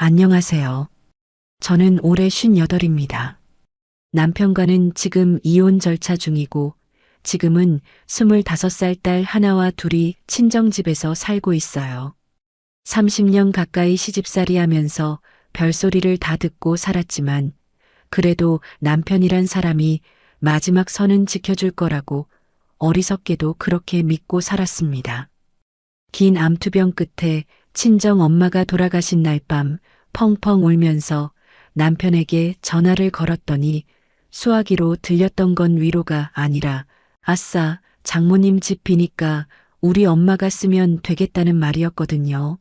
안녕하세요. 저는 올해 58입니다. 남편과는 지금 이혼 절차 중이고 지금은 25살 딸 하나와 둘이 친정집에서 살고 있어요. 30년 가까이 시집살이 하면서 별소리를 다 듣고 살았지만 그래도 남편이란 사람이 마지막 선은 지켜줄 거라고 어리석게도 그렇게 믿고 살았습니다. 긴 암투병 끝에 친정 엄마가 돌아가신 날 밤 펑펑 울면서 남편에게 전화를 걸었더니 수화기로 들렸던 건 위로가 아니라 아싸, 장모님 집 비니까 우리 엄마가 쓰면 되겠다는 말이었거든요.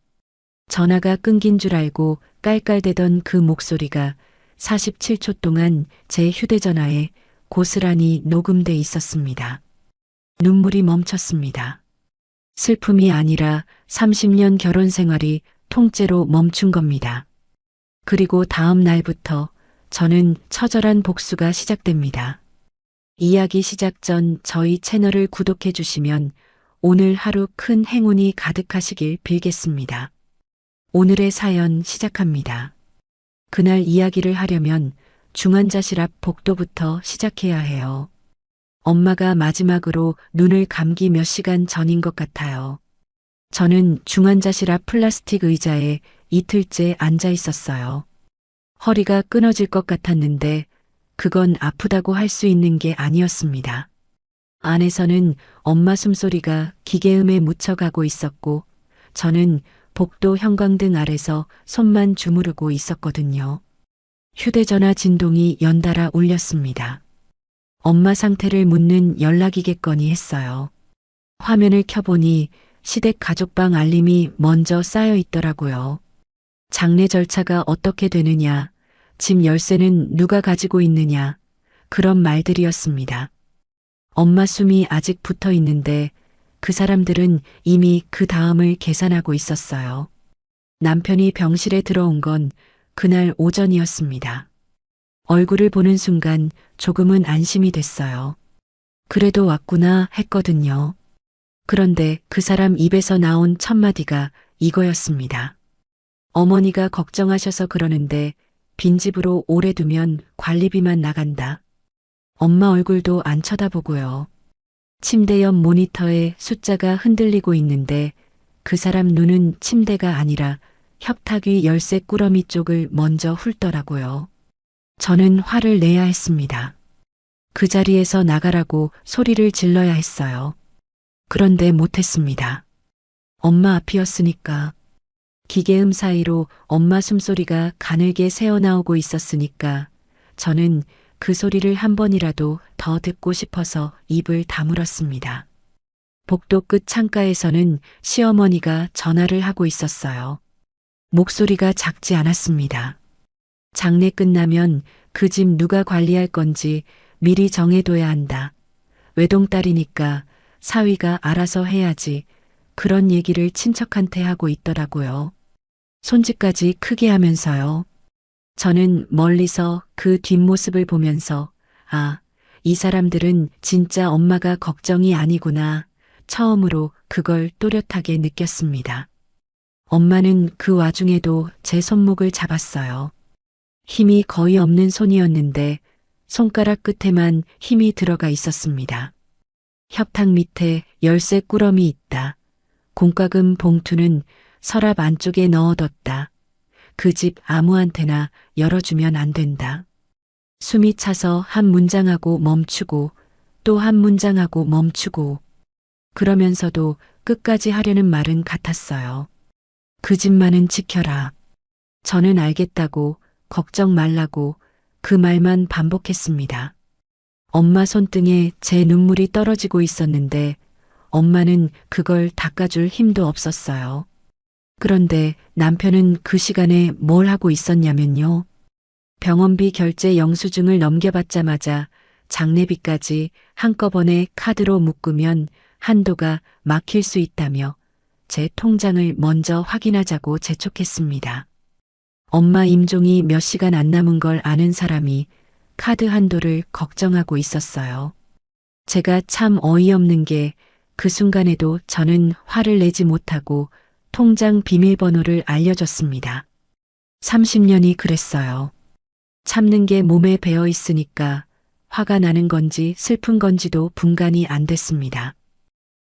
전화가 끊긴 줄 알고 깔깔대던 그 목소리가 47초 동안 제 휴대전화에 고스란히 녹음돼 있었습니다. 눈물이 멈췄습니다. 슬픔이 아니라 30년 결혼 생활이 통째로 멈춘 겁니다. 그리고 다음 날부터 저는 처절한 복수가 시작됩니다. 이야기 시작 전 저희 채널을 구독해 주시면 오늘 하루 큰 행운이 가득하시길 빌겠습니다. 오늘의 사연 시작합니다. 그날 이야기를 하려면 중환자실 앞 복도부터 시작해야 해요. 엄마가 마지막으로 눈을 감기 몇 시간 전인 것 같아요. 저는 중환자실 앞 플라스틱 의자에 이틀째 앉아 있었어요. 허리가 끊어질 것 같았는데 그건 아프다고 할 수 있는 게 아니었습니다. 안에서는 엄마 숨소리가 기계음에 묻혀가고 있었고 저는 복도 형광등 아래서 손만 주무르고 있었거든요. 휴대전화 진동이 연달아 울렸습니다. 엄마 상태를 묻는 연락이겠거니 했어요. 화면을 켜보니 시댁 가족방 알림이 먼저 쌓여 있더라고요. 장례 절차가 어떻게 되느냐, 집 열쇠는 누가 가지고 있느냐, 그런 말들이었습니다. 엄마 숨이 아직 붙어 있는데 그 사람들은 이미 그 다음을 계산하고 있었어요. 남편이 병실에 들어온 건 그날 오전이었습니다. 얼굴을 보는 순간 조금은 안심이 됐어요. 그래도 왔구나 했거든요. 그런데 그 사람 입에서 나온 첫 마디가 이거였습니다. 어머니가 걱정하셔서 그러는데 빈집으로 오래 두면 관리비만 나간다. 엄마 얼굴도 안 쳐다보고요. 침대 옆 모니터에 숫자가 흔들리고 있는데 그 사람 눈은 침대가 아니라 협탁 위 열쇠 꾸러미 쪽을 먼저 훑더라고요. 저는 화를 내야 했습니다. 그 자리에서 나가라고 소리를 질러야 했어요. 그런데 못했습니다. 엄마 앞이었으니까. 기계음 사이로 엄마 숨소리가 가늘게 새어나오고 있었으니까 저는 그 소리를 한 번이라도 더 듣고 싶어서 입을 다물었습니다. 복도 끝 창가에서는 시어머니가 전화를 하고 있었어요. 목소리가 작지 않았습니다. 장례 끝나면 그 집 누가 관리할 건지 미리 정해둬야 한다. 외동딸이니까 사위가 알아서 해야지. 그런 얘기를 친척한테 하고 있더라고요. 손짓까지 크게 하면서요. 저는 멀리서 그 뒷모습을 보면서 아, 이 사람들은 진짜 엄마가 걱정이 아니구나. 처음으로 그걸 또렷하게 느꼈습니다. 엄마는 그 와중에도 제 손목을 잡았어요. 힘이 거의 없는 손이었는데 손가락 끝에만 힘이 들어가 있었습니다. 협탁 밑에 열쇠 꾸러미 있다. 공과금 봉투는 서랍 안쪽에 넣어뒀다. 그 집 아무한테나 열어주면 안 된다. 숨이 차서 한 문장하고 멈추고 또 한 문장하고 멈추고 그러면서도 끝까지 하려는 말은 같았어요. 그 집만은 지켜라. 저는 알겠다고 걱정 말라고 그 말만 반복했습니다. 엄마 손등에 제 눈물이 떨어지고 있었는데 엄마는 그걸 닦아줄 힘도 없었어요. 그런데 남편은 그 시간에 뭘 하고 있었냐면요. 병원비 결제 영수증을 넘겨받자마자 장례비까지 한꺼번에 카드로 묶으면 한도가 막힐 수 있다며 제 통장을 먼저 확인하자고 재촉했습니다. 엄마 임종이 몇 시간 안 남은 걸 아는 사람이 카드 한도를 걱정하고 있었어요. 제가 참 어이없는 게 그 순간에도 저는 화를 내지 못하고 통장 비밀번호를 알려줬습니다. 30년이 그랬어요. 참는 게 몸에 배어 있으니까 화가 나는 건지 슬픈 건지도 분간이 안 됐습니다.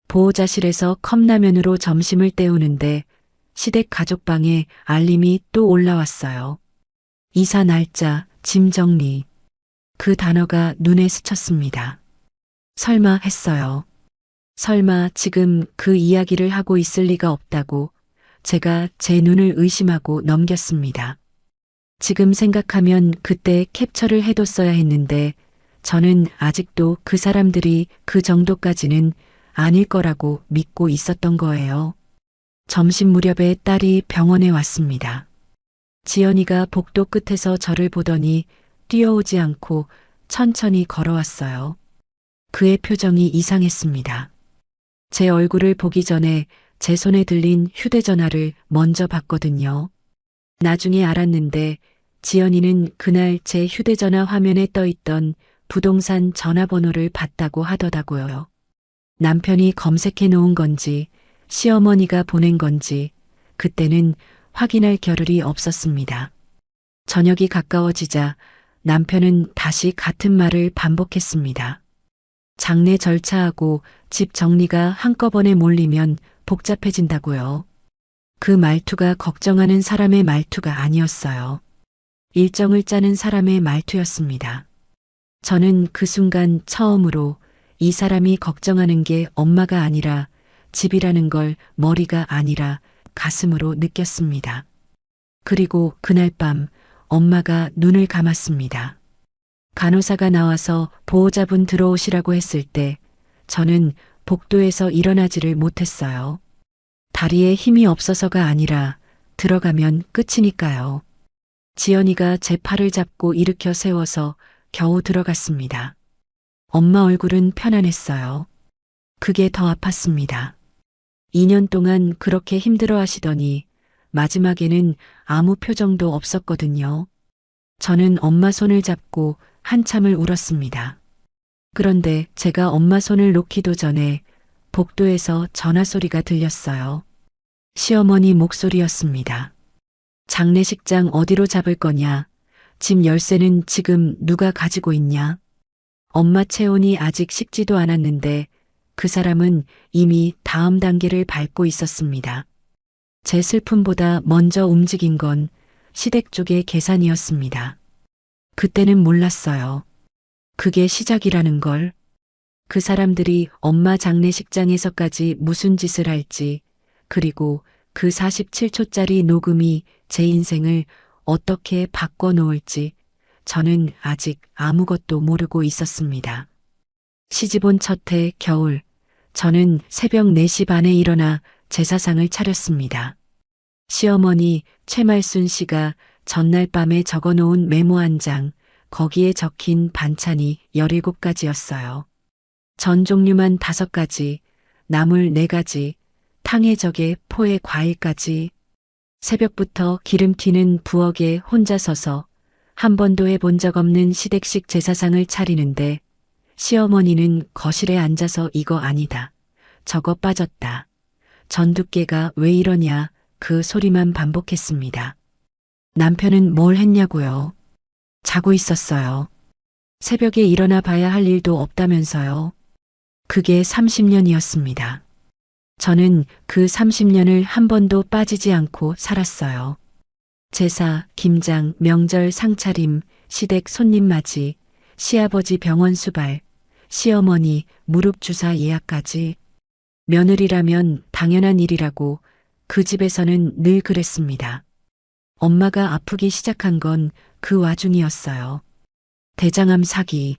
보호자실에서 컵라면으로 점심을 때우는데 시댁 가족방에 알림이 또 올라왔어요. 이사 날짜, 짐 정리. 그 단어가 눈에 스쳤습니다. 설마 했어요. 설마 지금 그 이야기를 하고 있을 리가 없다고 제가 제 눈을 의심하고 넘겼습니다. 지금 생각하면 그때 캡처를 해뒀어야 했는데 저는 아직도 그 사람들이 그 정도까지는 아닐 거라고 믿고 있었던 거예요. 점심 무렵에 딸이 병원에 왔습니다. 지연이가 복도 끝에서 저를 보더니 뛰어오지 않고 천천히 걸어왔어요. 그의 표정이 이상했습니다. 제 얼굴을 보기 전에 제 손에 들린 휴대전화를 먼저 봤거든요. 나중에 알았는데 지연이는 그날 제 휴대전화 화면에 떠있던 부동산 전화번호를 봤다고 하더라고요. 남편이 검색해 놓은 건지 시어머니가 보낸 건지 그때는 확인할 겨를이 없었습니다. 저녁이 가까워지자 남편은 다시 같은 말을 반복했습니다. 장례 절차하고 집 정리가 한꺼번에 몰리면 복잡해진다고요. 그 말투가 걱정하는 사람의 말투가 아니었어요. 일정을 짜는 사람의 말투였습니다. 저는 그 순간 처음으로 이 사람이 걱정하는 게 엄마가 아니라 집이라는 걸 머리가 아니라 가슴으로 느꼈습니다. 그리고 그날 밤 엄마가 눈을 감았습니다. 간호사가 나와서 보호자분 들어오시라고 했을 때 저는 복도에서 일어나지를 못했어요. 다리에 힘이 없어서가 아니라 들어가면 끝이니까요. 지연이가 제 팔을 잡고 일으켜 세워서 겨우 들어갔습니다. 엄마 얼굴은 편안했어요. 그게 더 아팠습니다. 2년 동안 그렇게 힘들어 하시더니 마지막에는 아무 표정도 없었거든요. 저는 엄마 손을 잡고 한참을 울었습니다. 그런데 제가 엄마 손을 놓기도 전에 복도에서 전화 소리가 들렸어요. 시어머니 목소리였습니다. 장례식장 어디로 잡을 거냐? 집 열쇠는 지금 누가 가지고 있냐? 엄마 체온이 아직 식지도 않았는데 그 사람은 이미 다음 단계를 밟고 있었습니다. 제 슬픔보다 먼저 움직인 건 시댁 쪽의 계산이었습니다. 그때는 몰랐어요. 그게 시작이라는 걸. 그 사람들이 엄마 장례식장에서까지 무슨 짓을 할지, 그리고 그 47초짜리 녹음이 제 인생을 어떻게 바꿔놓을지 저는 아직 아무것도 모르고 있었습니다. 시집온 첫 해 겨울, 저는 새벽 4시 반에 일어나 제사상을 차렸습니다. 시어머니 최말순 씨가 전날 밤에 적어놓은 메모 한 장, 거기에 적힌 반찬이 17가지였어요. 전 종류만 5가지, 나물 4가지, 탕에 적에 포에 과일까지. 새벽부터 기름 튀는 부엌에 혼자 서서 한 번도 해본 적 없는 시댁식 제사상을 차리는데 시어머니는 거실에 앉아서 이거 아니다. 저거 빠졌다. 전두깨가 왜 이러냐 그 소리만 반복했습니다. 남편은 뭘 했냐고요. 자고 있었어요. 새벽에 일어나 봐야 할 일도 없다면서요. 그게 30년이었습니다. 저는 그 30년을 한 번도 빠지지 않고 살았어요. 제사, 김장, 명절 상차림, 시댁 손님 맞이, 시아버지 병원 수발, 시어머니 무릎 주사 예약까지. 며느리라면 당연한 일이라고 그 집에서는 늘 그랬습니다. 엄마가 아프기 시작한 건 그 와중이었어요. 대장암 사기.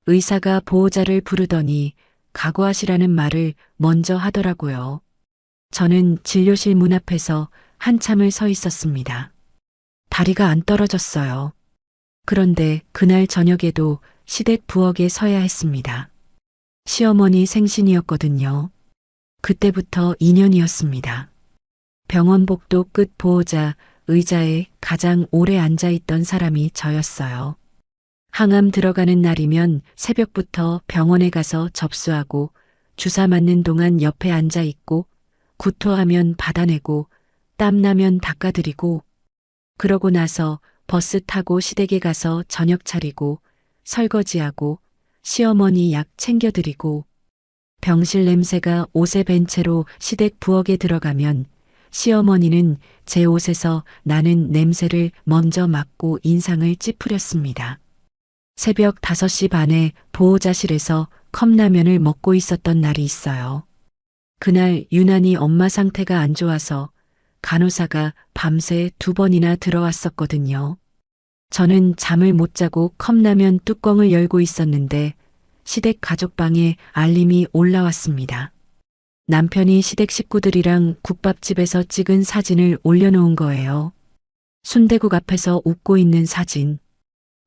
의사가 보호자를 부르더니 각오하시라는 말을 먼저 하더라고요. 저는 진료실 문 앞에서 한참을 서 있었습니다. 다리가 안 떨어졌어요. 그런데 그날 저녁에도 시댁 부엌에 서야 했습니다. 시어머니 생신이었거든요. 그때부터 인연이었습니다. 병원 복도 끝 보호자 의자에 가장 오래 앉아있던 사람이 저였어요. 항암 들어가는 날이면 새벽부터 병원에 가서 접수하고 주사 맞는 동안 옆에 앉아있고 구토하면 받아내고 땀나면 닦아드리고 그러고 나서 버스 타고 시댁에 가서 저녁 차리고 설거지하고 시어머니 약 챙겨드리고 병실 냄새가 옷에 밴 채로 시댁 부엌에 들어가면 시어머니는 제 옷에서 나는 냄새를 먼저 맡고 인상을 찌푸렸습니다. 새벽 5시 반에 보호자실에서 컵라면을 먹고 있었던 날이 있어요. 그날 유난히 엄마 상태가 안 좋아서 간호사가 밤새 2번이나 들어왔었거든요. 저는 잠을 못 자고 컵라면 뚜껑을 열고 있었는데 시댁 가족방에 알림이 올라왔습니다. 남편이 시댁 식구들이랑 국밥집에서 찍은 사진을 올려놓은 거예요. 순대국 앞에서 웃고 있는 사진.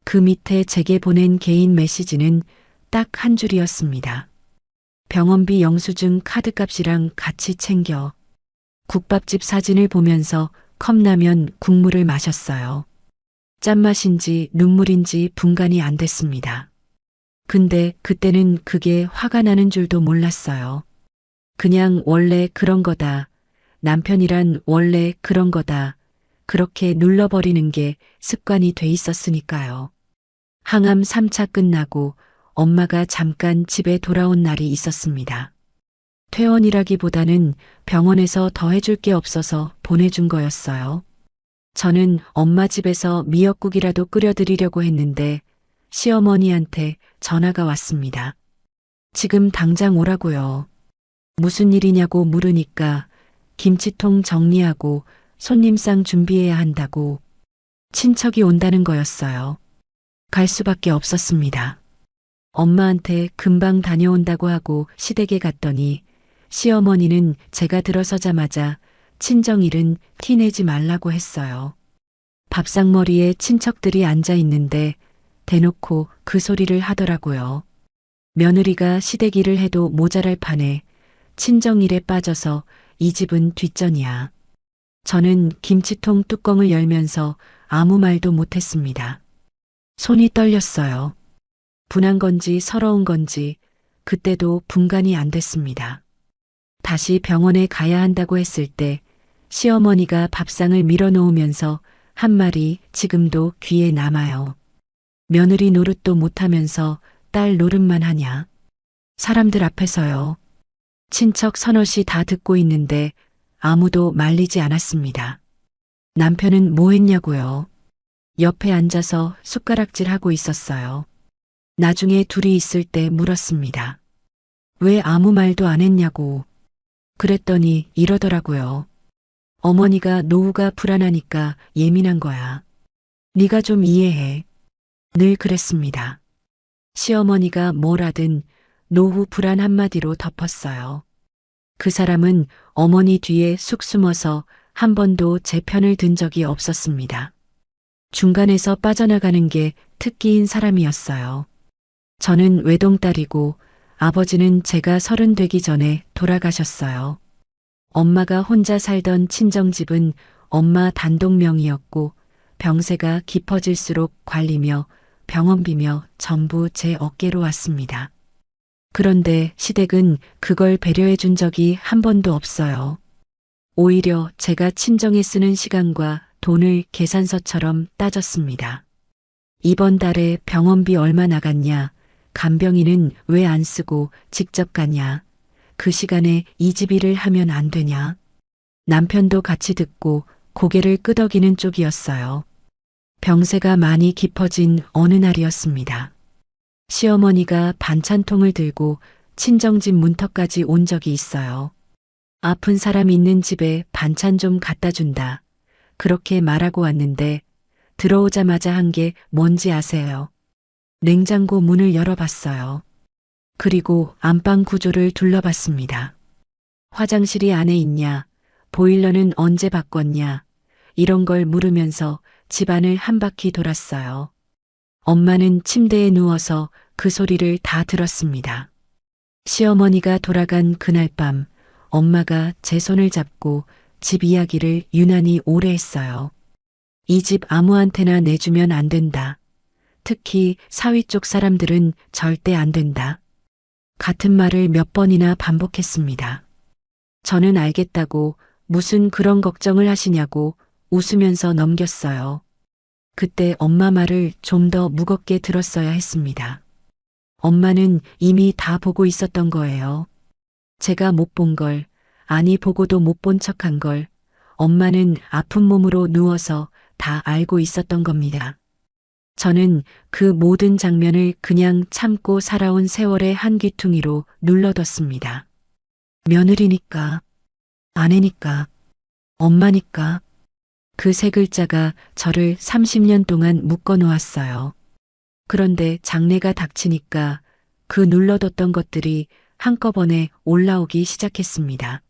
그 밑에 제게 보낸 개인 메시지는 딱 한 줄이었습니다. 병원비 영수증 카드값이랑 같이 챙겨. 국밥집 사진을 보면서 컵라면 국물을 마셨어요. 짠맛인지 눈물인지 분간이 안 됐습니다. 근데 그때는 그게 화가 나는 줄도 몰랐어요. 그냥 원래 그런 거다. 남편이란 원래 그런 거다. 그렇게 눌러버리는 게 습관이 돼 있었으니까요. 항암 3차 끝나고 엄마가 잠깐 집에 돌아온 날이 있었습니다. 퇴원이라기보다는 병원에서 더 해줄 게 없어서 보내준 거였어요. 저는 엄마 집에서 미역국이라도 끓여드리려고 했는데 시어머니한테 전화가 왔습니다. 지금 당장 오라고요. 무슨 일이냐고 물으니까 김치통 정리하고 손님상 준비해야 한다고 친척이 온다는 거였어요. 갈 수밖에 없었습니다. 엄마한테 금방 다녀온다고 하고 시댁에 갔더니 시어머니는 제가 들어서자마자 친정일은 티내지 말라고 했어요. 밥상머리에 친척들이 앉아 있는데 대놓고 그 소리를 하더라고요. 며느리가 시댁 일을 해도 모자랄 판에 친정일에 빠져서 이 집은 뒷전이야. 저는 김치통 뚜껑을 열면서 아무 말도 못했습니다. 손이 떨렸어요. 분한 건지 서러운 건지 그때도 분간이 안 됐습니다. 다시 병원에 가야 한다고 했을 때 시어머니가 밥상을 밀어놓으면서 한 말이 지금도 귀에 남아요. 며느리 노릇도 못하면서 딸 노릇만 하냐. 사람들 앞에서요. 친척 서너시 다 듣고 있는데 아무도 말리지 않았습니다. 남편은 뭐 했냐고요. 옆에 앉아서 숟가락질하고 있었어요. 나중에 둘이 있을 때 물었습니다. 왜 아무 말도 안 했냐고. 그랬더니 이러더라고요. 어머니가 노후가 불안하니까 예민한 거야. 네가 좀 이해해. 늘 그랬습니다. 시어머니가 뭘 하든 노후 불안 한마디로 덮었어요. 그 사람은 어머니 뒤에 쑥 숨어서 한 번도 제 편을 든 적이 없었습니다. 중간에서 빠져나가는 게 특기인 사람이었어요. 저는 외동딸이고 아버지는 제가 30 되기 전에 돌아가셨어요. 엄마가 혼자 살던 친정집은 엄마 단독 명의였고 병세가 깊어질수록 관리며 병원비며 전부 제 어깨로 왔습니다. 그런데 시댁은 그걸 배려해 준 적이 한 번도 없어요. 오히려 제가 친정에 쓰는 시간과 돈을 계산서처럼 따졌습니다. 이번 달에 병원비 얼마 나갔냐, 간병인은 왜 안 쓰고 직접 가냐, 그 시간에 이 집 일을 하면 안 되냐. 남편도 같이 듣고 고개를 끄덕이는 쪽이었어요. 병세가 많이 깊어진 어느 날이었습니다. 시어머니가 반찬통을 들고 친정집 문턱까지 온 적이 있어요. 아픈 사람 있는 집에 반찬 좀 갖다 준다. 그렇게 말하고 왔는데 들어오자마자 한 게 뭔지 아세요? 냉장고 문을 열어봤어요. 그리고 안방 구조를 둘러봤습니다. 화장실이 안에 있냐, 보일러는 언제 바꿨냐, 이런 걸 물으면서 집안을 한 바퀴 돌았어요. 엄마는 침대에 누워서 그 소리를 다 들었습니다. 시어머니가 돌아간 그날 밤 엄마가 제 손을 잡고 집 이야기를 유난히 오래 했어요. 이 집 아무한테나 내주면 안 된다. 특히 사위 쪽 사람들은 절대 안 된다. 같은 말을 몇 번이나 반복했습니다. 저는 알겠다고 무슨 그런 걱정을 하시냐고 웃으면서 넘겼어요. 그때 엄마 말을 좀 더 무겁게 들었어야 했습니다. 엄마는 이미 다 보고 있었던 거예요. 제가 못 본 걸, 아니 보고도 못 본 척한 걸, 엄마는 아픈 몸으로 누워서 다 알고 있었던 겁니다. 저는 그 모든 장면을 그냥 참고 살아온 세월의 한 귀퉁이로 눌러뒀습니다. 며느리니까, 아내니까, 엄마니까. 그 세 글자가 저를 30년 동안 묶어 놓았어요. 그런데 장래가 닥치니까 그 눌러뒀던 것들이 한꺼번에 올라오기 시작했습니다.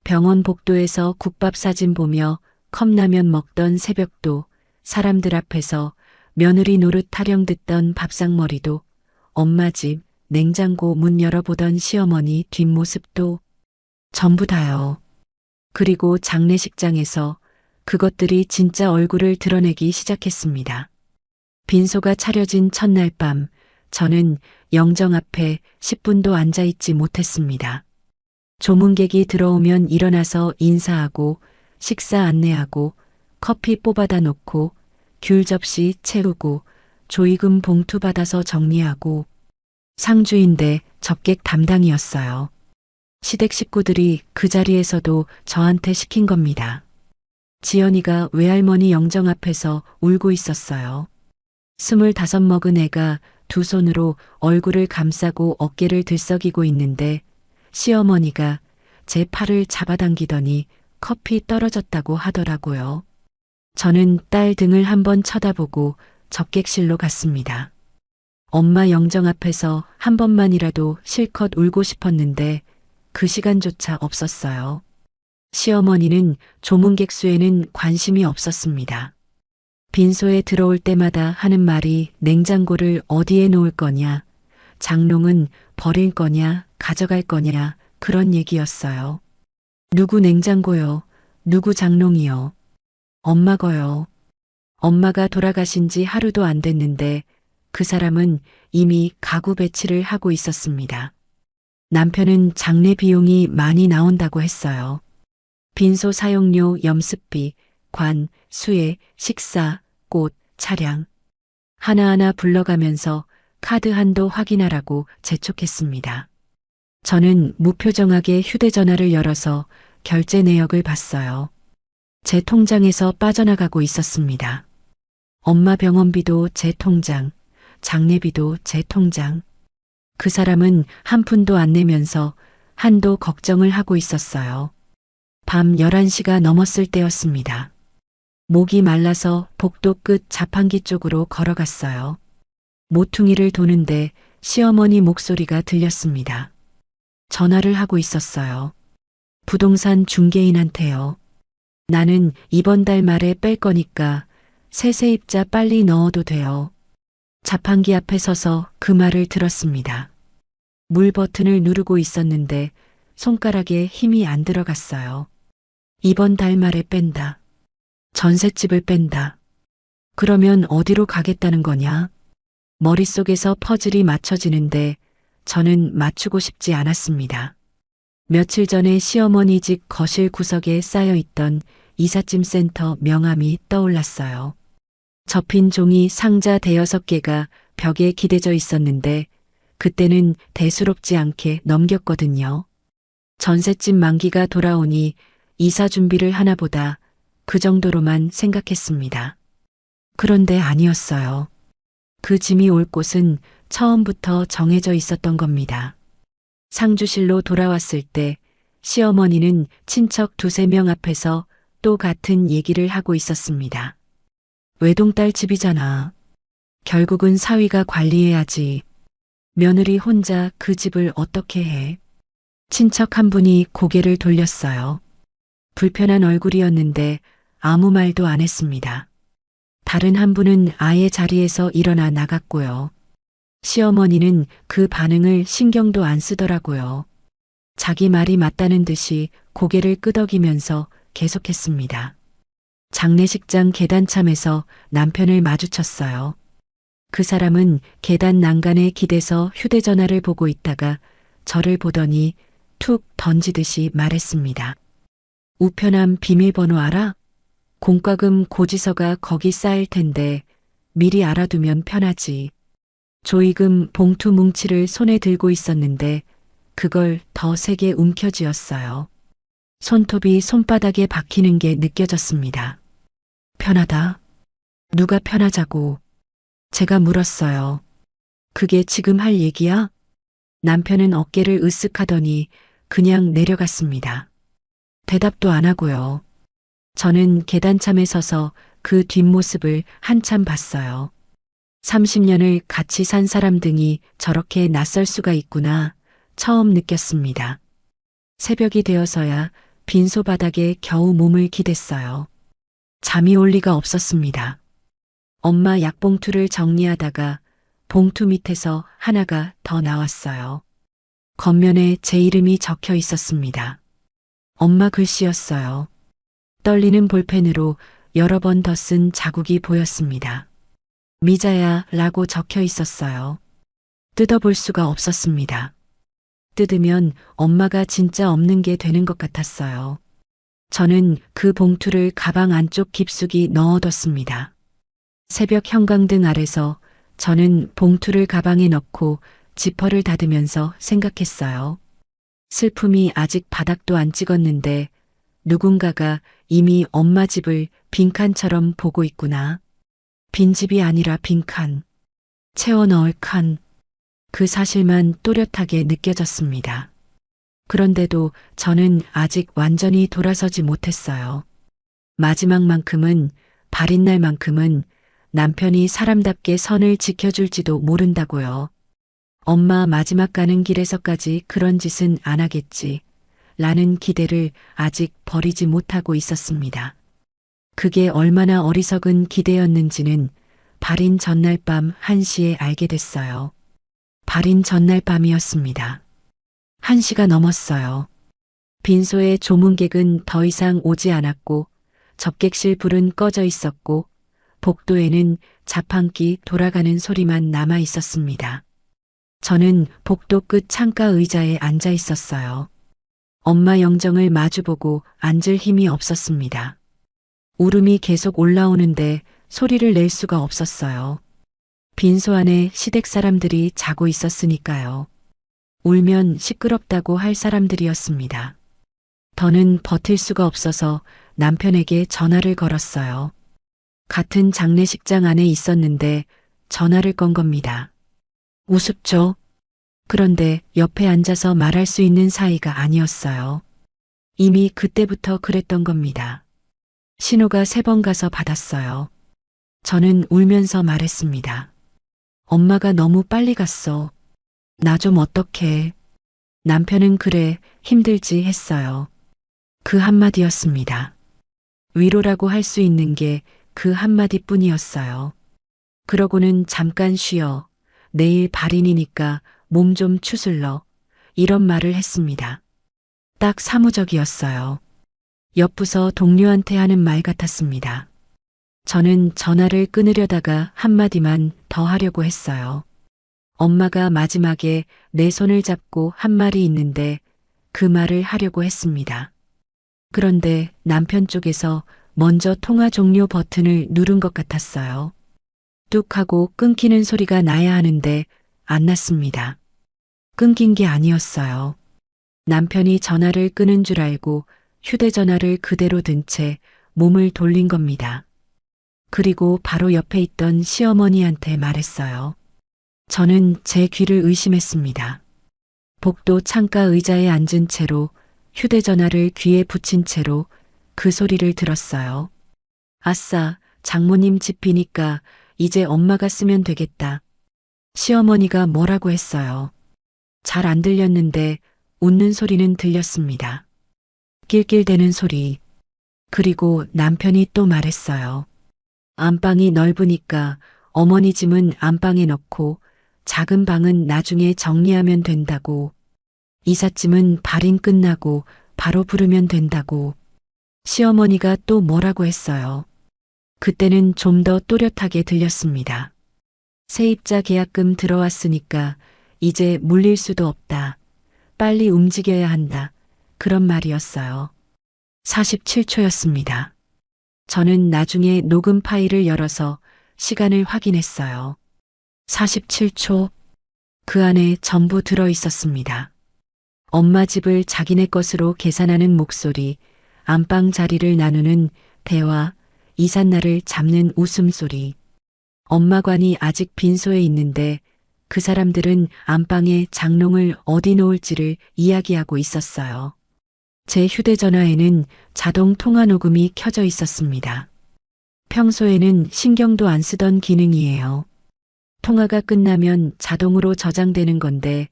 병원 복도에서 국밥 사진 보며 컵라면 먹던 새벽도, 사람들 앞에서 며느리 노릇 타령 듣던 밥상머리도, 엄마 집 냉장고 문 열어보던 시어머니 뒷모습도 전부 다요. 그리고 장례식장에서 그것들이 진짜 얼굴을 드러내기 시작했습니다. 빈소가 차려진 첫날 밤, 저는 영정 앞에 10분도 앉아있지 못했습니다. 조문객이 들어오면 일어나서 인사하고, 식사 안내하고, 커피 뽑아다 놓고, 귤 접시 채우고, 조의금 봉투 받아서 정리하고, 상주인데 접객 담당이었어요. 시댁 식구들이 그 자리에서도 저한테 시킨 겁니다. 지연이가 외할머니 영정 앞에서 울고 있었어요. 25 먹은 애가 두 손으로 얼굴을 감싸고 어깨를 들썩이고 있는데 시어머니가 제 팔을 잡아당기더니 커피 떨어졌다고 하더라고요. 저는 딸 등을 한번 쳐다보고 접객실로 갔습니다. 엄마 영정 앞에서 한 번만이라도 실컷 울고 싶었는데 그 시간조차 없었어요. 시어머니는 조문객 수에는 관심이 없었습니다. 빈소에 들어올 때마다 하는 말이 냉장고를 어디에 놓을 거냐, 장롱은 버릴 거냐, 가져갈 거냐, 그런 얘기였어요. 누구 냉장고요, 누구 장롱이요. 엄마 거요. 엄마가 돌아가신 지 하루도 안 됐는데 그 사람은 이미 가구 배치를 하고 있었습니다. 남편은 장례 비용이 많이 나온다고 했어요. 빈소 사용료, 염습비, 관, 수혜, 식사, 꽃, 차량. 하나하나 불러가면서 카드 한도 확인하라고 재촉했습니다. 저는 무표정하게 휴대전화를 열어서 결제 내역을 봤어요. 제 통장에서 빠져나가고 있었습니다. 엄마 병원비도 제 통장, 장례비도 제 통장. 그 사람은 한 푼도 안 내면서 한도 걱정을 하고 있었어요. 밤 11시가 넘었을 때였습니다. 목이 말라서 복도 끝 자판기 쪽으로 걸어갔어요. 모퉁이를 도는데 시어머니 목소리가 들렸습니다. 전화를 하고 있었어요. 부동산 중개인한테요. 나는 이번 달 말에 뺄 거니까 세세입자 빨리 넣어도 돼요. 자판기 앞에 서서 그 말을 들었습니다. 물 버튼을 누르고 있었는데 손가락에 힘이 안 들어갔어요. 이번 달 말에 뺀다. 전셋집을 뺀다. 그러면 어디로 가겠다는 거냐? 머릿속에서 퍼즐이 맞춰지는데 저는 맞추고 싶지 않았습니다. 며칠 전에 시어머니 집 거실 구석에 쌓여있던 이삿짐 센터 명함이 떠올랐어요. 접힌 종이 상자 5-6개가 벽에 기대져 있었는데 그때는 대수롭지 않게 넘겼거든요. 전셋집 만기가 돌아오니 이사 준비를 하나 보다 그 정도로만 생각했습니다. 그런데 아니었어요. 그 짐이 올 곳은 처음부터 정해져 있었던 겁니다. 상주실로 돌아왔을 때 시어머니는 친척 2-3명 앞에서 또 같은 얘기를 하고 있었습니다. 외동딸 집이잖아. 결국은 사위가 관리해야지. 며느리 혼자 그 집을 어떻게 해? 친척 한 분이 고개를 돌렸어요. 불편한 얼굴이었는데 아무 말도 안 했습니다. 다른 한 분은 아예 자리에서 일어나 나갔고요. 시어머니는 그 반응을 신경도 안 쓰더라고요. 자기 말이 맞다는 듯이 고개를 끄덕이면서 계속했습니다. 장례식장 계단참에서 남편을 마주쳤어요. 그 사람은 계단 난간에 기대서 휴대전화를 보고 있다가 저를 보더니 툭 던지듯이 말했습니다. 우편함 비밀번호 알아? 공과금 고지서가 거기 쌓일 텐데 미리 알아두면 편하지. 조의금 봉투 뭉치를 손에 들고 있었는데 그걸 더 세게 움켜쥐었어요. 손톱이 손바닥에 박히는 게 느껴졌습니다. 편하다. 누가 편하자고. 제가 물었어요. 그게 지금 할 얘기야? 남편은 어깨를 으쓱하더니 그냥 내려갔습니다. 대답도 안 하고요. 저는 계단참에 서서 그 뒷모습을 한참 봤어요. 30년을 같이 산 사람 등이 저렇게 낯설 수가 있구나 처음 느꼈습니다. 새벽이 되어서야 빈소 바닥에 겨우 몸을 기댔어요. 잠이 올 리가 없었습니다. 엄마 약봉투를 정리하다가 봉투 밑에서 하나가 더 나왔어요. 겉면에 제 이름이 적혀 있었습니다. 엄마 글씨였어요. 떨리는 볼펜으로 여러 번 더 쓴 자국이 보였습니다. 미자야 라고 적혀 있었어요. 뜯어볼 수가 없었습니다. 뜯으면 엄마가 진짜 없는 게 되는 것 같았어요. 저는 그 봉투를 가방 안쪽 깊숙이 넣어뒀습니다. 새벽 형광등 아래서 저는 봉투를 가방에 넣고 지퍼를 닫으면서 생각했어요. 슬픔이 아직 바닥도 안 찍었는데 누군가가 이미 엄마 집을 빈칸처럼 보고 있구나. 빈집이 아니라 빈칸. 채워 넣을 칸. 그 사실만 또렷하게 느껴졌습니다. 그런데도 저는 아직 완전히 돌아서지 못했어요. 마지막만큼은, 발인 날만큼은 남편이 사람답게 선을 지켜줄지도 모른다고요. 엄마 마지막 가는 길에서까지 그런 짓은 안 하겠지. 라는 기대를 아직 버리지 못하고 있었습니다. 그게 얼마나 어리석은 기대였는지는 발인 전날 밤 1시에 알게 됐어요. 발인 전날 밤이었습니다. 1시가 넘었어요. 빈소의 조문객은 더 이상 오지 않았고 접객실 불은 꺼져 있었고 복도에는 자판기 돌아가는 소리만 남아 있었습니다. 저는 복도 끝 창가 의자에 앉아 있었어요. 엄마 영정을 마주보고 앉을 힘이 없었습니다. 울음이 계속 올라오는데 소리를 낼 수가 없었어요. 빈소 안에 시댁 사람들이 자고 있었으니까요. 울면 시끄럽다고 할 사람들이었습니다. 더는 버틸 수가 없어서 남편에게 전화를 걸었어요. 같은 장례식장 안에 있었는데 전화를 건 겁니다. 우습죠? 그런데 옆에 앉아서 말할 수 있는 사이가 아니었어요. 이미 그때부터 그랬던 겁니다. 신호가 3번 가서 받았어요. 저는 울면서 말했습니다. 엄마가 너무 빨리 갔어. 나 좀 어떡해. 남편은 그래, 힘들지 했어요. 그 한마디였습니다. 위로라고 할 수 있는 게 그 한마디뿐이었어요. 그러고는 잠깐 쉬어. 내일 발인이니까 몸 좀 추슬러. 이런 말을 했습니다. 딱 사무적이었어요. 옆부서 동료한테 하는 말 같았습니다. 저는 전화를 끊으려다가 한마디만 더 하려고 했어요. 엄마가 마지막에 내 손을 잡고 한 말이 있는데 그 말을 하려고 했습니다. 그런데 남편 쪽에서 먼저 통화 종료 버튼을 누른 것 같았어요. 뚝 하고 끊기는 소리가 나야 하는데 안 났습니다. 끊긴 게 아니었어요. 남편이 전화를 끊은 줄 알고 휴대전화를 그대로 든 채 몸을 돌린 겁니다. 그리고 바로 옆에 있던 시어머니한테 말했어요. 저는 제 귀를 의심했습니다. 복도 창가 의자에 앉은 채로 휴대전화를 귀에 붙인 채로 그 소리를 들었어요. 아싸, 장모님 집 비니까 이제 엄마가 쓰면 되겠다. 시어머니가 뭐라고 했어요. 잘 안 들렸는데 웃는 소리는 들렸습니다. 낄낄대는 소리. 그리고 남편이 또 말했어요. 안방이 넓으니까 어머니 짐은 안방에 넣고 작은 방은 나중에 정리하면 된다고. 이삿짐은 발인 끝나고 바로 부르면 된다고. 시어머니가 또 뭐라고 했어요. 그때는 좀 더 또렷하게 들렸습니다. 세입자 계약금 들어왔으니까 이제 물릴 수도 없다. 빨리 움직여야 한다. 그런 말이었어요. 47초였습니다. 저는 나중에 녹음 파일을 열어서 시간을 확인했어요. 47초. 그 안에 전부 들어 있었습니다. 엄마 집을 자기네 것으로 계산하는 목소리, 안방 자리를 나누는 대화, 이삿날을 잡는 웃음소리. 엄마관이 아직 빈소에 있는데 그 사람들은 안방에 장롱을 어디 놓을지를 이야기하고 있었어요. 제 휴대전화에는 자동 통화 녹음이 켜져 있었습니다. 평소에는 신경도 안 쓰던 기능이에요. 통화가 끝나면 자동으로 저장되는 건데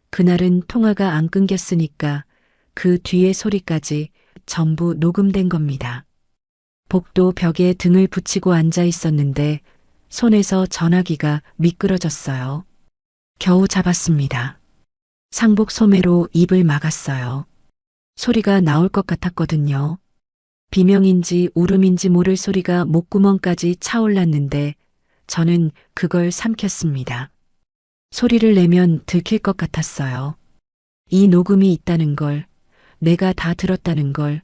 그날은 통화가 안 끊겼으니까 그 뒤의 소리까지 전부 녹음된 겁니다. 복도 벽에 등을 붙이고 앉아 있었는데 손에서 전화기가 미끄러졌어요. 겨우 잡았습니다. 상복 소매로 입을 막았어요. 소리가 나올 것 같았거든요. 비명인지 울음인지 모를 소리가 목구멍까지 차올랐는데 저는 그걸 삼켰습니다. 소리를 내면 들킬 것 같았어요. 이 녹음이 있다는 걸, 내가 다 들었다는 걸,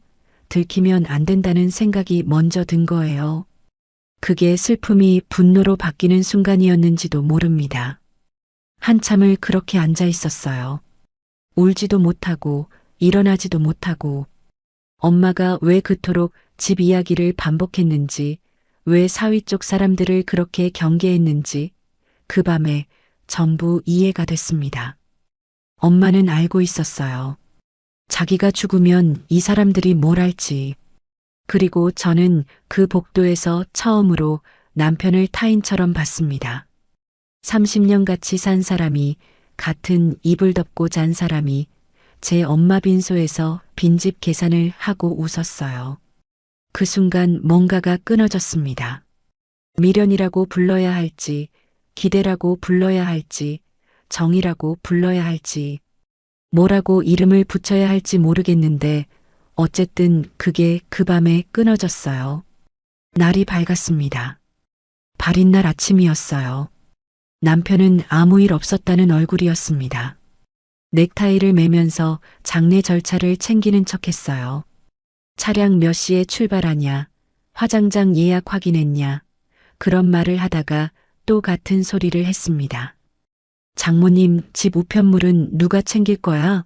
들키면 안 된다는 생각이 먼저 든 거예요. 그게 슬픔이 분노로 바뀌는 순간이었는지도 모릅니다. 한참을 그렇게 앉아 있었어요. 울지도 못하고 일어나지도 못하고 엄마가 왜 그토록 집 이야기를 반복했는지, 왜 사위 쪽 사람들을 그렇게 경계했는지 그 밤에 전부 이해가 됐습니다. 엄마는 알고 있었어요. 자기가 죽으면 이 사람들이 뭘 할지. 그리고 저는 그 복도에서 처음으로 남편을 타인처럼 봤습니다. 30년 같이 산 사람이, 같은 이불 덮고 잔 사람이 제 엄마 빈소에서 빈집 계산을 하고 웃었어요. 그 순간 뭔가가 끊어졌습니다. 미련이라고 불러야 할지, 기대라고 불러야 할지, 정이라고 불러야 할지, 뭐라고 이름을 붙여야 할지 모르겠는데 어쨌든 그게 그 밤에 끊어졌어요. 날이 밝았습니다. 발인 날 아침이었어요. 남편은 아무 일 없었다는 얼굴이었습니다. 넥타이를 매면서 장례 절차를 챙기는 척했어요. 차량 몇 시에 출발하냐, 화장장 예약 확인했냐, 그런 말을 하다가 또 같은 소리를 했습니다. 장모님 집 우편물은 누가 챙길 거야?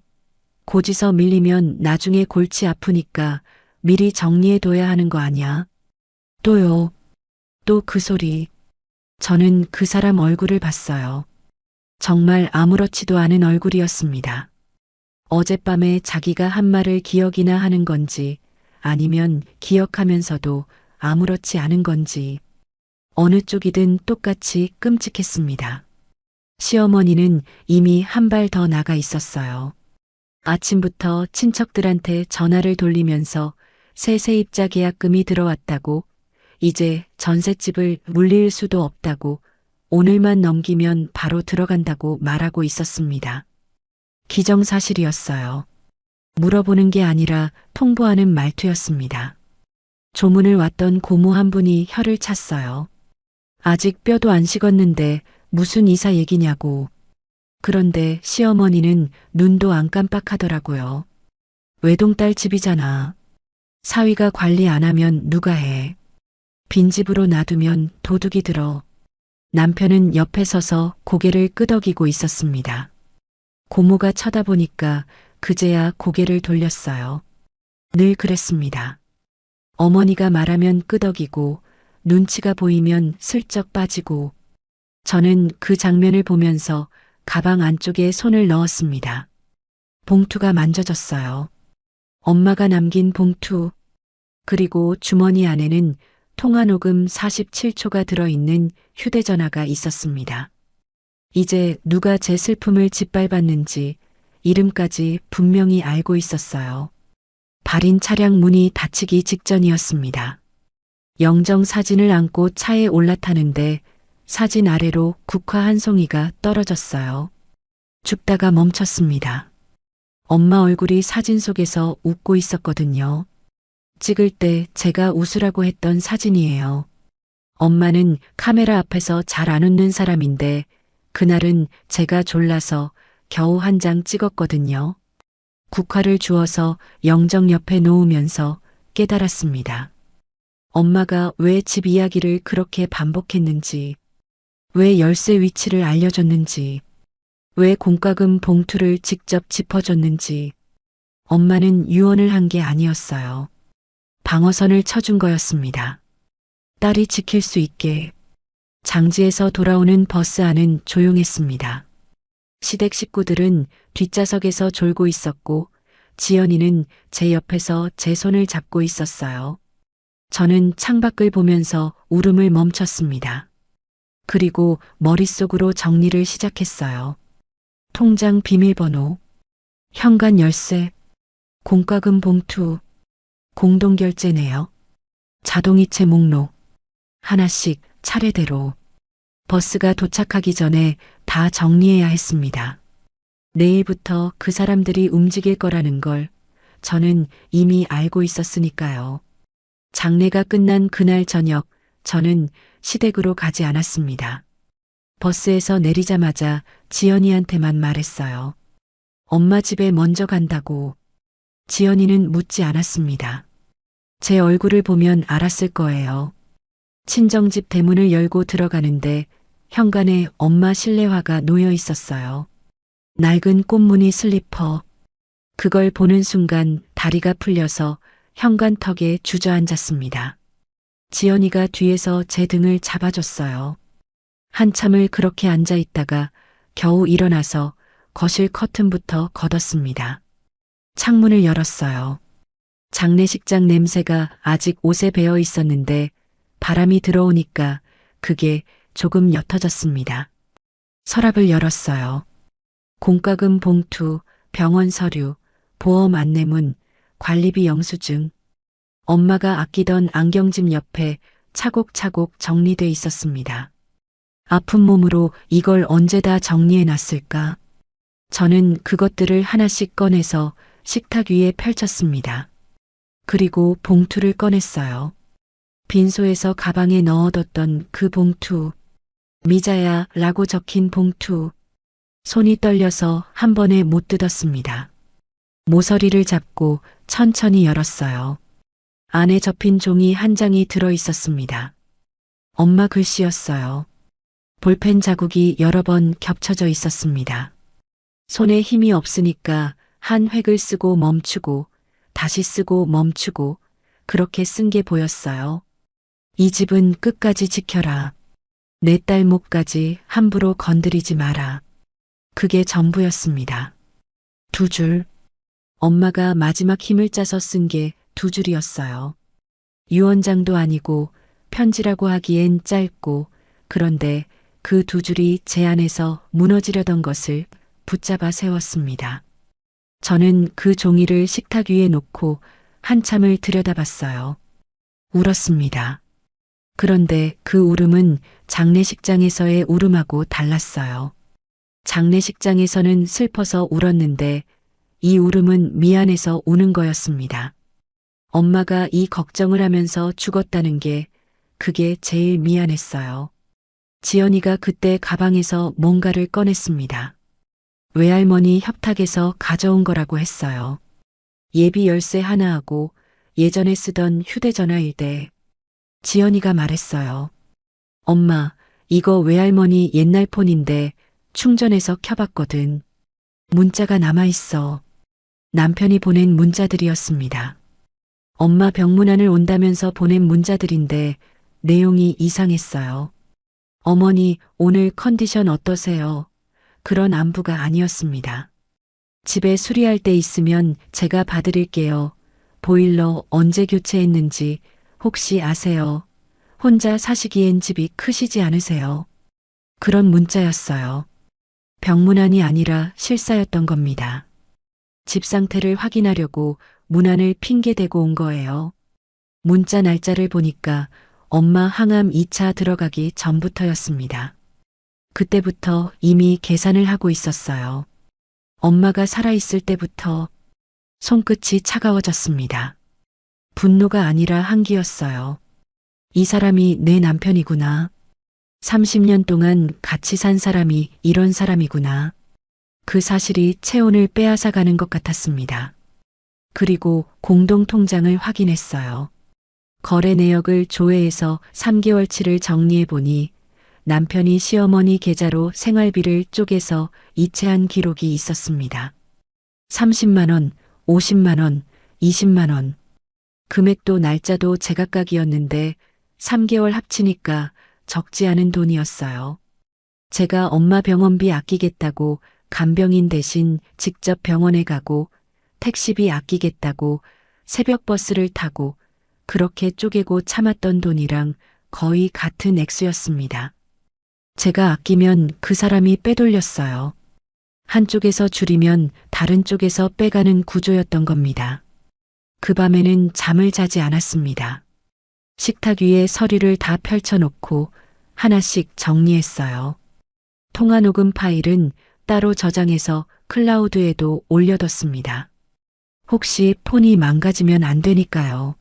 고지서 밀리면 나중에 골치 아프니까 미리 정리해둬야 하는 거 아냐? 또요. 또 그 소리. 저는 그 사람 얼굴을 봤어요. 정말 아무렇지도 않은 얼굴이었습니다. 어젯밤에 자기가 한 말을 기억이나 하는 건지 아니면 기억하면서도 아무렇지 않은 건지 어느 쪽이든 똑같이 끔찍했습니다. 시어머니는 이미 한 발 더 나가 있었어요. 아침부터 친척들한테 전화를 돌리면서 새 세입자 계약금이 들어왔다고, 이제 전셋집을 물릴 수도 없다고, 오늘만 넘기면 바로 들어간다고 말하고 있었습니다. 기정사실이었어요. 물어보는 게 아니라 통보하는 말투였습니다. 조문을 왔던 고모 한 분이 혀를 찼어요. 아직 뼈도 안 식었는데 무슨 이사 얘기냐고. 그런데 시어머니는 눈도 안 깜빡하더라고요. 외동딸 집이잖아. 사위가 관리 안 하면 누가 해. 빈집으로 놔두면 도둑이 들어. 남편은 옆에 서서 고개를 끄덕이고 있었습니다. 고모가 쳐다보니까 그제야 고개를 돌렸어요. 늘 그랬습니다. 어머니가 말하면 끄덕이고 눈치가 보이면 슬쩍 빠지고. 저는 그 장면을 보면서 가방 안쪽에 손을 넣었습니다. 봉투가 만져졌어요. 엄마가 남긴 봉투. 그리고 주머니 안에는 통화녹음 47초가 들어있는 휴대전화가 있었습니다. 이제 누가 제 슬픔을 짓밟았는지 이름까지 분명히 알고 있었어요. 발인 차량 문이 닫히기 직전이었습니다. 영정 사진을 안고 차에 올라타는데 사진 아래로 국화 한 송이가 떨어졌어요. 죽다가 멈췄습니다. 엄마 얼굴이 사진 속에서 웃고 있었거든요. 찍을 때 제가 웃으라고 했던 사진이에요. 엄마는 카메라 앞에서 잘 안 웃는 사람인데 그날은 제가 졸라서 겨우 한 장 찍었거든요. 국화를 주워서 영정 옆에 놓으면서 깨달았습니다. 엄마가 왜 집 이야기를 그렇게 반복했는지, 왜 열쇠 위치를 알려줬는지, 왜 공과금 봉투를 직접 짚어줬는지, 엄마는 유언을 한 게 아니었어요. 방어선을 쳐준 거였습니다. 딸이 지킬 수 있게. 장지에서 돌아오는 버스 안은 조용했습니다. 시댁 식구들은 뒷좌석에서 졸고 있었고 지연이는 제 옆에서 제 손을 잡고 있었어요. 저는 창밖을 보면서 울음을 멈췄습니다. 그리고 머릿속으로 정리를 시작했어요. 통장 비밀번호, 현관 열쇠, 공과금 봉투, 공동결제 내역, 자동이체 목록, 하나씩 차례대로. 버스가 도착하기 전에 다 정리해야 했습니다. 내일부터 그 사람들이 움직일 거라는 걸 저는 이미 알고 있었으니까요. 장례가 끝난 그날 저녁 저는 시댁으로 가지 않았습니다. 버스에서 내리자마자 지연이한테만 말했어요. 엄마 집에 먼저 간다고. 지연이는 묻지 않았습니다. 제 얼굴을 보면 알았을 거예요. 친정집 대문을 열고 들어가는데 현관에 엄마 실내화가 놓여 있었어요. 낡은 꽃무늬 슬리퍼. 그걸 보는 순간 다리가 풀려서 현관턱에 주저앉았습니다. 지연이가 뒤에서 제 등을 잡아줬어요. 한참을 그렇게 앉아 있다가 겨우 일어나서 거실 커튼부터 걷었습니다. 창문을 열었어요. 장례식장 냄새가 아직 옷에 배어 있었는데 바람이 들어오니까 그게 조금 옅어졌습니다. 서랍을 열었어요. 공과금 봉투, 병원 서류, 보험 안내문, 관리비 영수증. 엄마가 아끼던 안경집 옆에 차곡차곡 정리돼 있었습니다. 아픈 몸으로 이걸 언제 다 정리해 놨을까? 저는 그것들을 하나씩 꺼내서 식탁 위에 펼쳤습니다. 그리고 봉투를 꺼냈어요. 빈소에서 가방에 넣어뒀던 그 봉투. 미자야 라고 적힌 봉투. 손이 떨려서 한 번에 못 뜯었습니다. 모서리를 잡고 천천히 열었어요. 안에 접힌 종이 한 장이 들어 있었습니다. 엄마 글씨였어요. 볼펜 자국이 여러 번 겹쳐져 있었습니다. 손에 힘이 없으니까 한 획을 쓰고 멈추고 다시 쓰고 멈추고 그렇게 쓴 게 보였어요. 이 집은 끝까지 지켜라. 내 딸 목까지 함부로 건드리지 마라. 그게 전부였습니다. 두 줄. 엄마가 마지막 힘을 짜서 쓴 게 두 줄이었어요. 유언장도 아니고 편지라고 하기엔 짧고 그런데 그 두 줄이 제 안에서 무너지려던 것을 붙잡아 세웠습니다. 저는 그 종이를 식탁 위에 놓고 한참을 들여다봤어요. 울었습니다. 그런데 그 울음은 장례식장에서의 울음하고 달랐어요. 장례식장에서는 슬퍼서 울었는데 이 울음은 미안해서 우는 거였습니다. 엄마가 이 걱정을 하면서 죽었다는 게 그게 제일 미안했어요. 지연이가 그때 가방에서 뭔가를 꺼냈습니다. 외할머니 협탁에서 가져온 거라고 했어요. 예비 열쇠 하나하고 예전에 쓰던 휴대전화 1대. 지연이가 말했어요. 엄마, 이거 외할머니 옛날 폰인데 충전해서 켜봤거든. 문자가 남아있어. 남편이 보낸 문자들이었습니다. 엄마 병문안을 온다면서 보낸 문자들인데 내용이 이상했어요. 어머니, 오늘 컨디션 어떠세요? 그런 안부가 아니었습니다. 집에 수리할 때 있으면 제가 봐드릴게요. 보일러 언제 교체했는지 혹시 아세요? 혼자 사시기엔 집이 크시지 않으세요? 그런 문자였어요. 병문안이 아니라 실사였던 겁니다. 집 상태를 확인하려고 문안을 핑계대고 온 거예요. 문자 날짜를 보니까 엄마 항암 2차 들어가기 전부터였습니다. 그때부터 이미 계산을 하고 있었어요. 엄마가 살아있을 때부터. 손끝이 차가워졌습니다. 분노가 아니라 한기였어요. 이 사람이 내 남편이구나. 30년 동안 같이 산 사람이 이런 사람이구나. 그 사실이 체온을 빼앗아 가는 것 같았습니다. 그리고 공동통장을 확인했어요. 거래 내역을 조회해서 3개월치를 정리해 보니 남편이 시어머니 계좌로 생활비를 쪼개서 이체한 기록이 있었습니다. 30만 원, 50만 원, 20만 원. 금액도 날짜도 제각각이었는데 3개월 합치니까 적지 않은 돈이었어요. 제가 엄마 병원비 아끼겠다고 간병인 대신 직접 병원에 가고 택시비 아끼겠다고 새벽 버스를 타고 그렇게 쪼개고 참았던 돈이랑 거의 같은 액수였습니다. 제가 아끼면 그 사람이 빼돌렸어요. 한쪽에서 줄이면 다른 쪽에서 빼가는 구조였던 겁니다. 그 밤에는 잠을 자지 않았습니다. 식탁 위에 서류를 다 펼쳐놓고 하나씩 정리했어요. 통화 녹음 파일은 따로 저장해서 클라우드에도 올려뒀습니다. 혹시 폰이 망가지면 안 되니까요.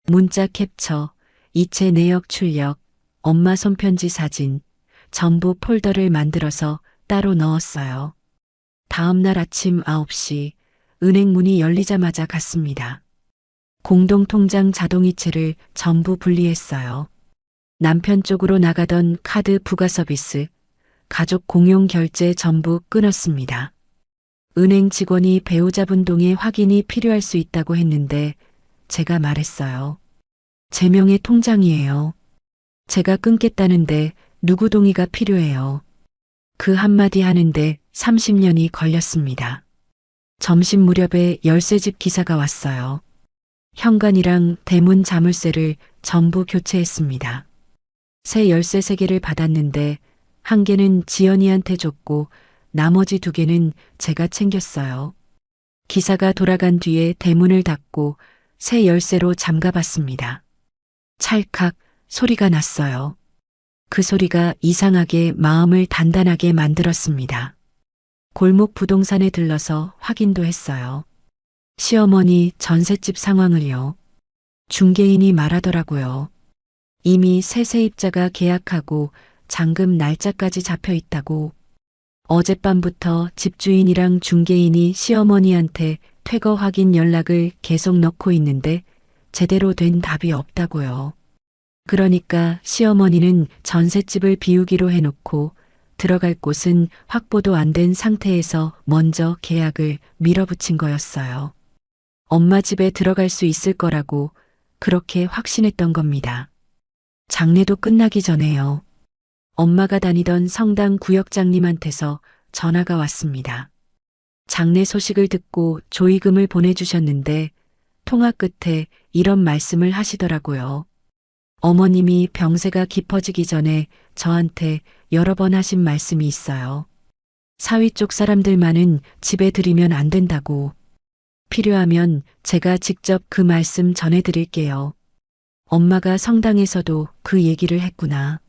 문자 캡처, 이체 내역 출력, 엄마 손편지 사진, 전부 폴더를 만들어서 따로 넣었어요. 다음 날 아침 9시 은행 문이 열리자마자 갔습니다. 공동통장 자동이체를 전부 분리했어요. 남편 쪽으로 나가던 카드 부가 서비스, 가족 공용 결제 전부 끊었습니다. 은행 직원이 배우자분 동의 확인이 필요할 수 있다고 했는데 제가 말했어요. 제 명의 통장이에요. 제가 끊겠다는데 누구 동의가 필요해요. 그 한마디 하는데 30년이 걸렸습니다. 점심 무렵에 열쇠집 기사가 왔어요. 현관이랑 대문 자물쇠를 전부 교체했습니다. 새 열쇠 3개를 받았는데 1개는 지연이한테 줬고 나머지 2개는 제가 챙겼어요. 기사가 돌아간 뒤에 대문을 닫고 새 열쇠로 잠가봤습니다. 찰칵 소리가 났어요. 그 소리가 이상하게 마음을 단단하게 만들었습니다. 골목 부동산에 들러서 확인도 했어요. 시어머니 전셋집 상황을요. 중개인이 말하더라고요. 이미 새 세입자가 계약하고 잔금 날짜까지 잡혀 있다고. 어젯밤부터 집주인이랑 중개인이 시어머니한테 퇴거 확인 연락을 계속 넣고 있는데 제대로 된 답이 없다고요. 그러니까 시어머니는 전셋집을 비우기로 해놓고 들어갈 곳은 확보도 안 된 상태에서 먼저 계약을 밀어붙인 거였어요. 엄마 집에 들어갈 수 있을 거라고 그렇게 확신했던 겁니다. 장례도 끝나기 전에요. 엄마가 다니던 성당 구역장님한테서 전화가 왔습니다. 장례 소식을 듣고 조의금을 보내주셨는데 통화 끝에 이런 말씀을 하시더라고요. 어머님이 병세가 깊어지기 전에 저한테 여러 번 하신 말씀이 있어요. 사위 쪽 사람들만은 집에 들이면 안 된다고. 필요하면 제가 직접 그 말씀 전해드릴게요. 엄마가 성당에서도 그 얘기를 했구나.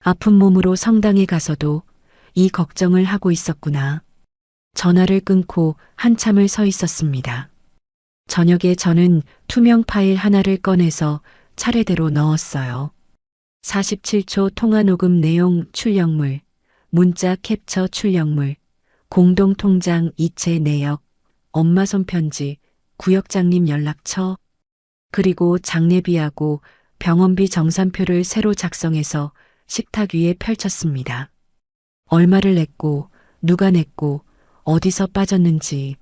아픈 몸으로 성당에 가서도 이 걱정을 하고 있었구나. 전화를 끊고 한참을 서 있었습니다. 저녁에 저는 투명 파일 하나를 꺼내서 차례대로 넣었어요. 47초 통화 녹음 내용 출력물, 문자 캡처 출력물, 공동통장 이체 내역, 엄마 손편지, 구역장님 연락처, 그리고 장례비하고 병원비 정산표를 새로 작성해서 식탁 위에 펼쳤습니다. 얼마를 냈고, 누가 냈고, 어디서 빠졌는지.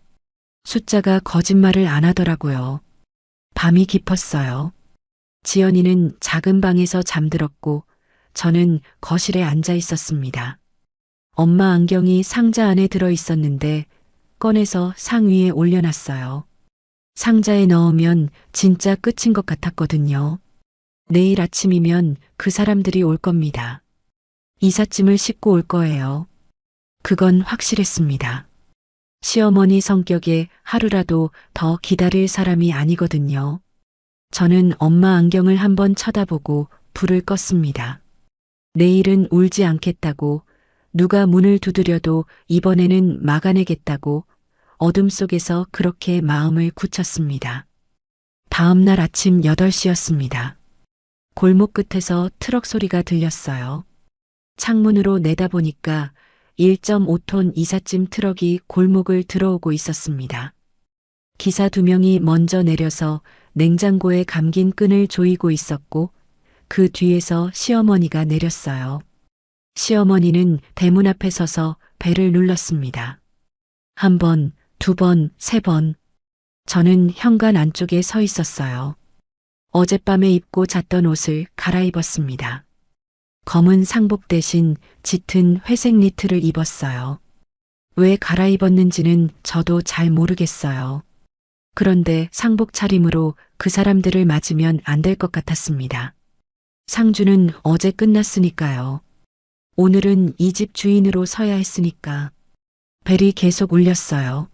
숫자가 거짓말을 안 하더라고요. 밤이 깊었어요. 지연이는 작은 방에서 잠들었고 저는 거실에 앉아 있었습니다. 엄마 안경이 상자 안에 들어 있었는데 꺼내서 상 위에 올려놨어요. 상자에 넣으면 진짜 끝인 것 같았거든요. 내일 아침이면 그 사람들이 올 겁니다. 이삿짐을 싣고 올 거예요. 그건 확실했습니다. 시어머니 성격에 하루라도 더 기다릴 사람이 아니거든요. 저는 엄마 안경을 한번 쳐다보고 불을 껐습니다. 내일은 울지 않겠다고, 누가 문을 두드려도 이번에는 막아내겠다고 어둠 속에서 그렇게 마음을 굳혔습니다. 다음 날 아침 8시였습니다. 골목 끝에서 트럭 소리가 들렸어요. 창문으로 내다보니까 1.5톤 이삿짐 트럭이 골목을 들어오고 있었습니다. 기사 2명이 먼저 내려서 냉장고에 감긴 끈을 조이고 있었고 그 뒤에서 시어머니가 내렸어요. 시어머니는 대문 앞에 서서 벨을 눌렀습니다. 한 번, 두 번, 세 번. 저는 현관 안쪽에 서 있었어요. 어젯밤에 입고 잤던 옷을 갈아입었습니다. 검은 상복 대신 짙은 회색 니트를 입었어요. 왜 갈아입었는지는 저도 잘 모르겠어요. 그런데 상복 차림으로 그 사람들을 맞으면 안 될 것 같았습니다. 상주는 어제 끝났으니까요. 오늘은 이 집 주인으로 서야 했으니까. 벨이 계속 울렸어요.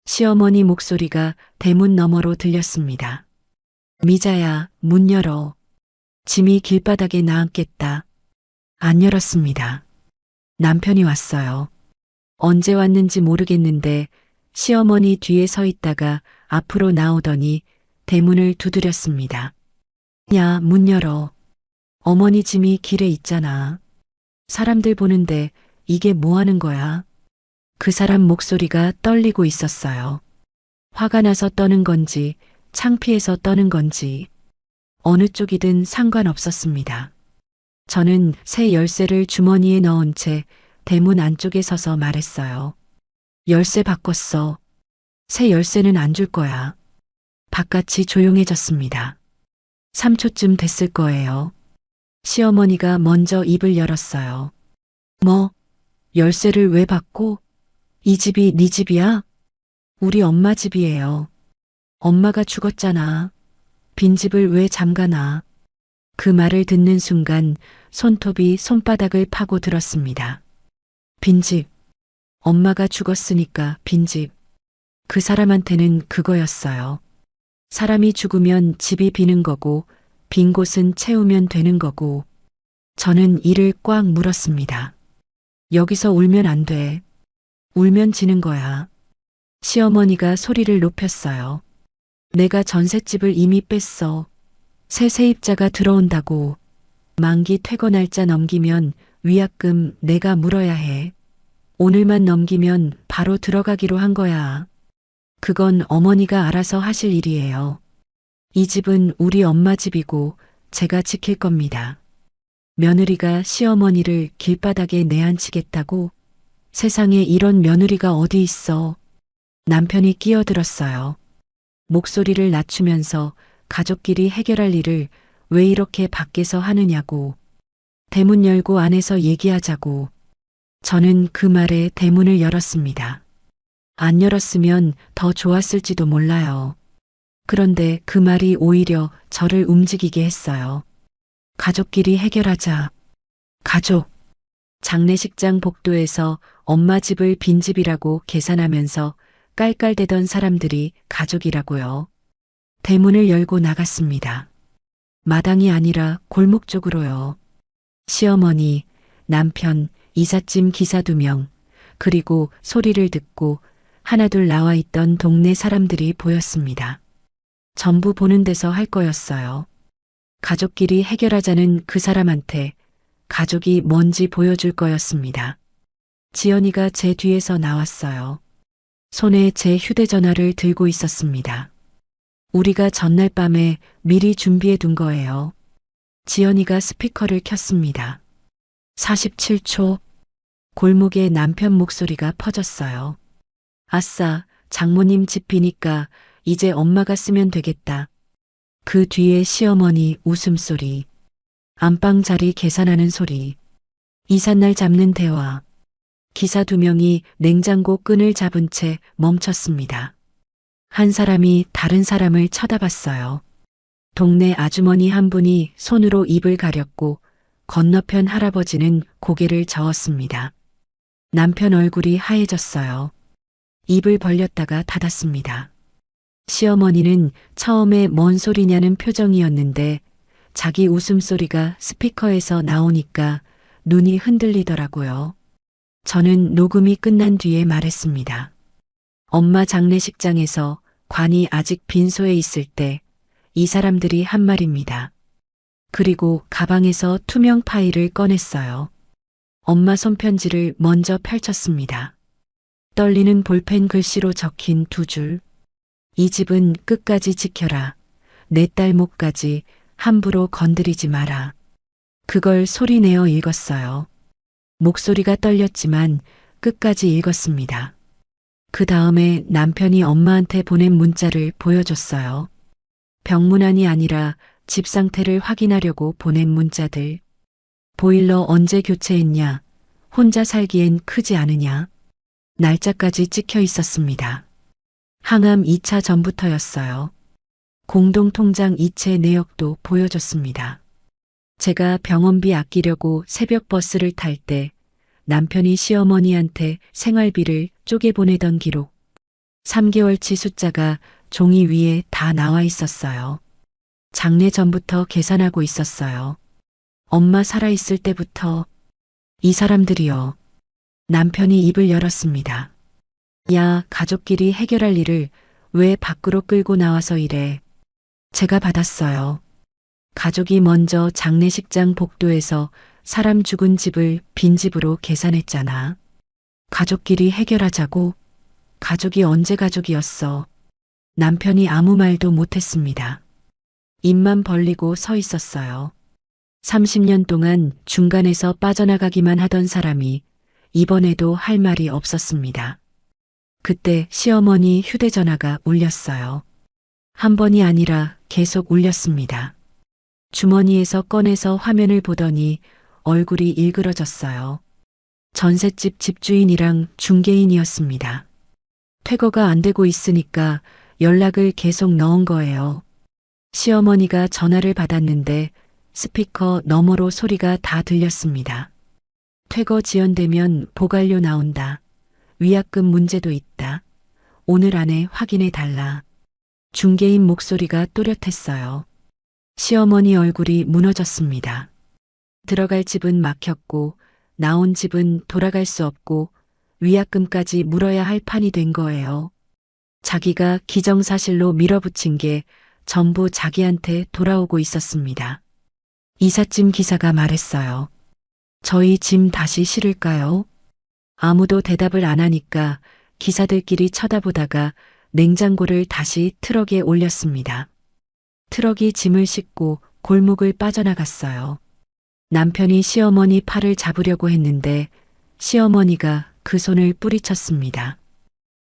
시어머니 목소리가 대문 너머로 들렸습니다. 미자야, 문 열어. 짐이 길바닥에 나앉겠다. 안 열었습니다. 남편이 왔어요. 언제 왔는지 모르겠는데 시어머니 뒤에 서 있다가 앞으로 나오더니 대문을 두드렸습니다. 야, 문 열어. 어머니 짐이 길에 있잖아. 사람들 보는데 이게 뭐 하는 거야? 그 사람 목소리가 떨리고 있었어요. 화가 나서 떠는 건지 창피해서 떠는 건지 어느 쪽이든 상관없었습니다. 저는 새 열쇠를 주머니에 넣은 채 대문 안쪽에 서서 말했어요. 열쇠 바꿨어. 새 열쇠는 안 줄 거야. 바깥이 조용해졌습니다. 3초쯤 됐을 거예요. 시어머니가 먼저 입을 열었어요. 뭐? 열쇠를 왜 바꿔? 이 집이 네 집이야? 우리 엄마 집이에요. 엄마가 죽었잖아. 빈집을 왜 잠가놔? 그 말을 듣는 순간 손톱이 손바닥을 파고 들었습니다. 빈집. 엄마가 죽었으니까 빈집. 그 사람한테는 그거였어요. 사람이 죽으면 집이 비는 거고 빈 곳은 채우면 되는 거고. 저는 이를 꽉 물었습니다. 여기서 울면 안 돼. 울면 지는 거야. 시어머니가 소리를 높였어요. 내가 전셋집을 이미 뺐어. 새 세입자가 들어온다고. 만기 퇴거 날짜 넘기면 위약금 내가 물어야 해. 오늘만 넘기면 바로 들어가기로 한 거야. 그건 어머니가 알아서 하실 일이에요. 이 집은 우리 엄마 집이고 제가 지킬 겁니다. 며느리가 시어머니를 길바닥에 내앉히겠다고? 세상에 이런 며느리가 어디 있어. 남편이 끼어들었어요. 목소리를 낮추면서 가족끼리 해결할 일을 왜 이렇게 밖에서 하느냐고. 대문 열고 안에서 얘기하자고. 저는 그 말에 대문을 열었습니다. 안 열었으면 더 좋았을지도 몰라요. 그런데 그 말이 오히려 저를 움직이게 했어요. 가족끼리 해결하자. 가족. 장례식장 복도에서 엄마 집을 빈집이라고 계산하면서 깔깔대던 사람들이 가족이라고요. 대문을 열고 나갔습니다. 마당이 아니라 골목 쪽으로요. 시어머니, 남편, 이삿짐 기사 2명, 그리고 소리를 듣고 하나둘 나와 있던 동네 사람들이 보였습니다. 전부 보는 데서 할 거였어요. 가족끼리 해결하자는 그 사람한테 가족이 뭔지 보여줄 거였습니다. 지연이가 제 뒤에서 나왔어요. 손에 제 휴대전화를 들고 있었습니다. 우리가 전날 밤에 미리 준비해 둔 거예요. 지연이가 스피커를 켰습니다. 47초. 골목에 남편 목소리가 퍼졌어요. 아싸, 장모님 집 비니까 이제 엄마가 쓰면 되겠다. 그 뒤에 시어머니 웃음소리. 안방 자리 계산하는 소리. 이삿날 잡는 대화. 기사 2명이 냉장고 끈을 잡은 채 멈췄습니다. 한 사람이 다른 사람을 쳐다봤어요. 동네 아주머니 한 분이 손으로 입을 가렸고 건너편 할아버지는 고개를 저었습니다. 남편 얼굴이 하얘졌어요. 입을 벌렸다가 닫았습니다. 시어머니는 처음에 뭔 소리냐는 표정이었는데 자기 웃음소리가 스피커에서 나오니까 눈이 흔들리더라고요. 저는 녹음이 끝난 뒤에 말했습니다. 엄마 장례식장에서 관이 아직 빈소에 있을 때 이 사람들이 한 말입니다. 그리고 가방에서 투명 파일을 꺼냈어요. 엄마 손편지를 먼저 펼쳤습니다. 떨리는 볼펜 글씨로 적힌 2줄. 이 집은 끝까지 지켜라. 내 딸 목까지 함부로 건드리지 마라. 그걸 소리내어 읽었어요. 목소리가 떨렸지만 끝까지 읽었습니다. 그 다음에 남편이 엄마한테 보낸 문자를 보여줬어요. 병문안이 아니라 집 상태를 확인하려고 보낸 문자들. 보일러 언제 교체했냐? 혼자 살기엔 크지 않으냐? 날짜까지 찍혀 있었습니다. 항암 2차 전부터였어요. 공동통장 이체 내역도 보여줬습니다. 제가 병원비 아끼려고 새벽 버스를 탈 때 남편이 시어머니한테 생활비를 쪼개 보내던 기록. 3개월치 숫자가 종이 위에 다 나와 있었어요. 장례 전부터 계산하고 있었어요. 엄마 살아있을 때부터. 이 사람들이요. 남편이 입을 열었습니다. 야, 가족끼리 해결할 일을 왜 밖으로 끌고 나와서 이래. 제가 받았어요. 가족이 먼저 장례식장 복도에서 사람 죽은 집을 빈집으로 계산했잖아. 가족끼리 해결하자고? 가족이 언제 가족이었어? 남편이 아무 말도 못했습니다. 입만 벌리고 서 있었어요. 30년 동안 중간에서 빠져나가기만 하던 사람이 이번에도 할 말이 없었습니다. 그때 시어머니 휴대전화가 울렸어요. 한 번이 아니라 계속 울렸습니다. 주머니에서 꺼내서 화면을 보더니 얼굴이 일그러졌어요. 전셋집 집주인이랑 중개인이었습니다. 퇴거가 안 되고 있으니까 연락을 계속 넣은 거예요. 시어머니가 전화를 받았는데 스피커 너머로 소리가 다 들렸습니다. 퇴거 지연되면 보갈료 나온다. 위약금 문제도 있다. 오늘 안에 확인해 달라. 중개인 목소리가 또렷했어요. 시어머니 얼굴이 무너졌습니다. 들어갈 집은 막혔고 나온 집은 돌아갈 수 없고 위약금까지 물어야 할 판이 된 거예요. 자기가 기정사실로 밀어붙인 게 전부 자기한테 돌아오고 있었습니다. 이삿짐 기사가 말했어요. 저희 짐 다시 실을까요? 아무도 대답을 안 하니까 기사들끼리 쳐다보다가 냉장고를 다시 트럭에 올렸습니다. 트럭이 짐을 싣고 골목을 빠져나갔어요. 남편이 시어머니 팔을 잡으려고 했는데 시어머니가 그 손을 뿌리쳤습니다.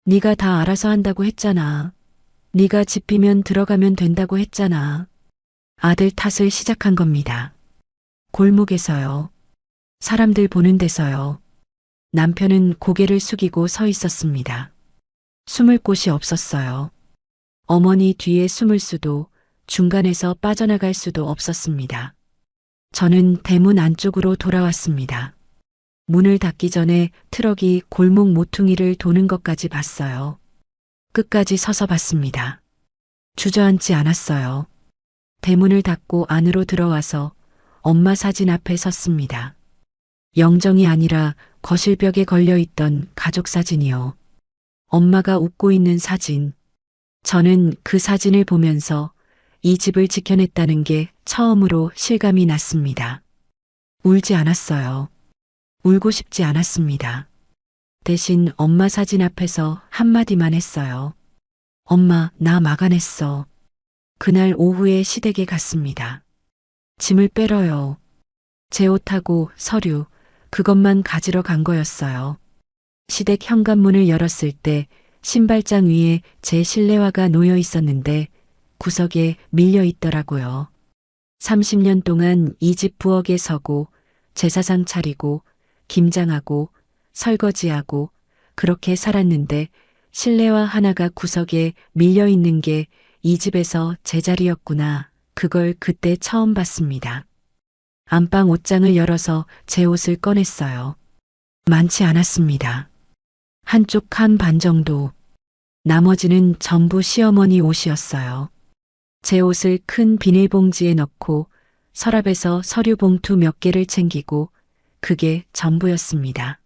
네가 다 알아서 한다고 했잖아. 네가 집히면 들어가면 된다고 했잖아. 아들 탓을 시작한 겁니다. 골목에서요. 사람들 보는 데서요. 남편은 고개를 숙이고 서 있었습니다. 숨을 곳이 없었어요. 어머니 뒤에 숨을 수도 중간에서 빠져나갈 수도 없었습니다. 저는 대문 안쪽으로 돌아왔습니다. 문을 닫기 전에 트럭이 골목 모퉁이를 도는 것까지 봤어요. 끝까지 서서 봤습니다. 주저앉지 않았어요. 대문을 닫고 안으로 들어와서 엄마 사진 앞에 섰습니다. 영정이 아니라 거실벽에 걸려있던 가족 사진이요. 엄마가 웃고 있는 사진. 저는 그 사진을 보면서 이 집을 지켜냈다는 게 처음으로 실감이 났습니다. 울지 않았어요. 울고 싶지 않았습니다. 대신 엄마 사진 앞에서 한마디만 했어요. 엄마, 나 막아냈어. 그날 오후에 시댁에 갔습니다. 짐을 빼러요. 제 옷하고 서류, 그것만 가지러 간 거였어요. 시댁 현관문을 열었을 때 신발장 위에 제 실내화가 놓여 있었는데 구석에 밀려 있더라고요. 30년 동안 이 집 부엌에 서고 제사상 차리고 김장하고 설거지하고 그렇게 살았는데 실내화 하나가 구석에 밀려 있는 게 이 집에서 제 자리였구나. 그걸 그때 처음 봤습니다. 안방 옷장을 열어서 제 옷을 꺼냈어요. 많지 않았습니다. 한쪽 한 반 정도. 나머지는 전부 시어머니 옷이었어요. 제 옷을 큰 비닐봉지에 넣고 서랍에서 서류 봉투 몇 개를 챙기고 그게 전부였습니다.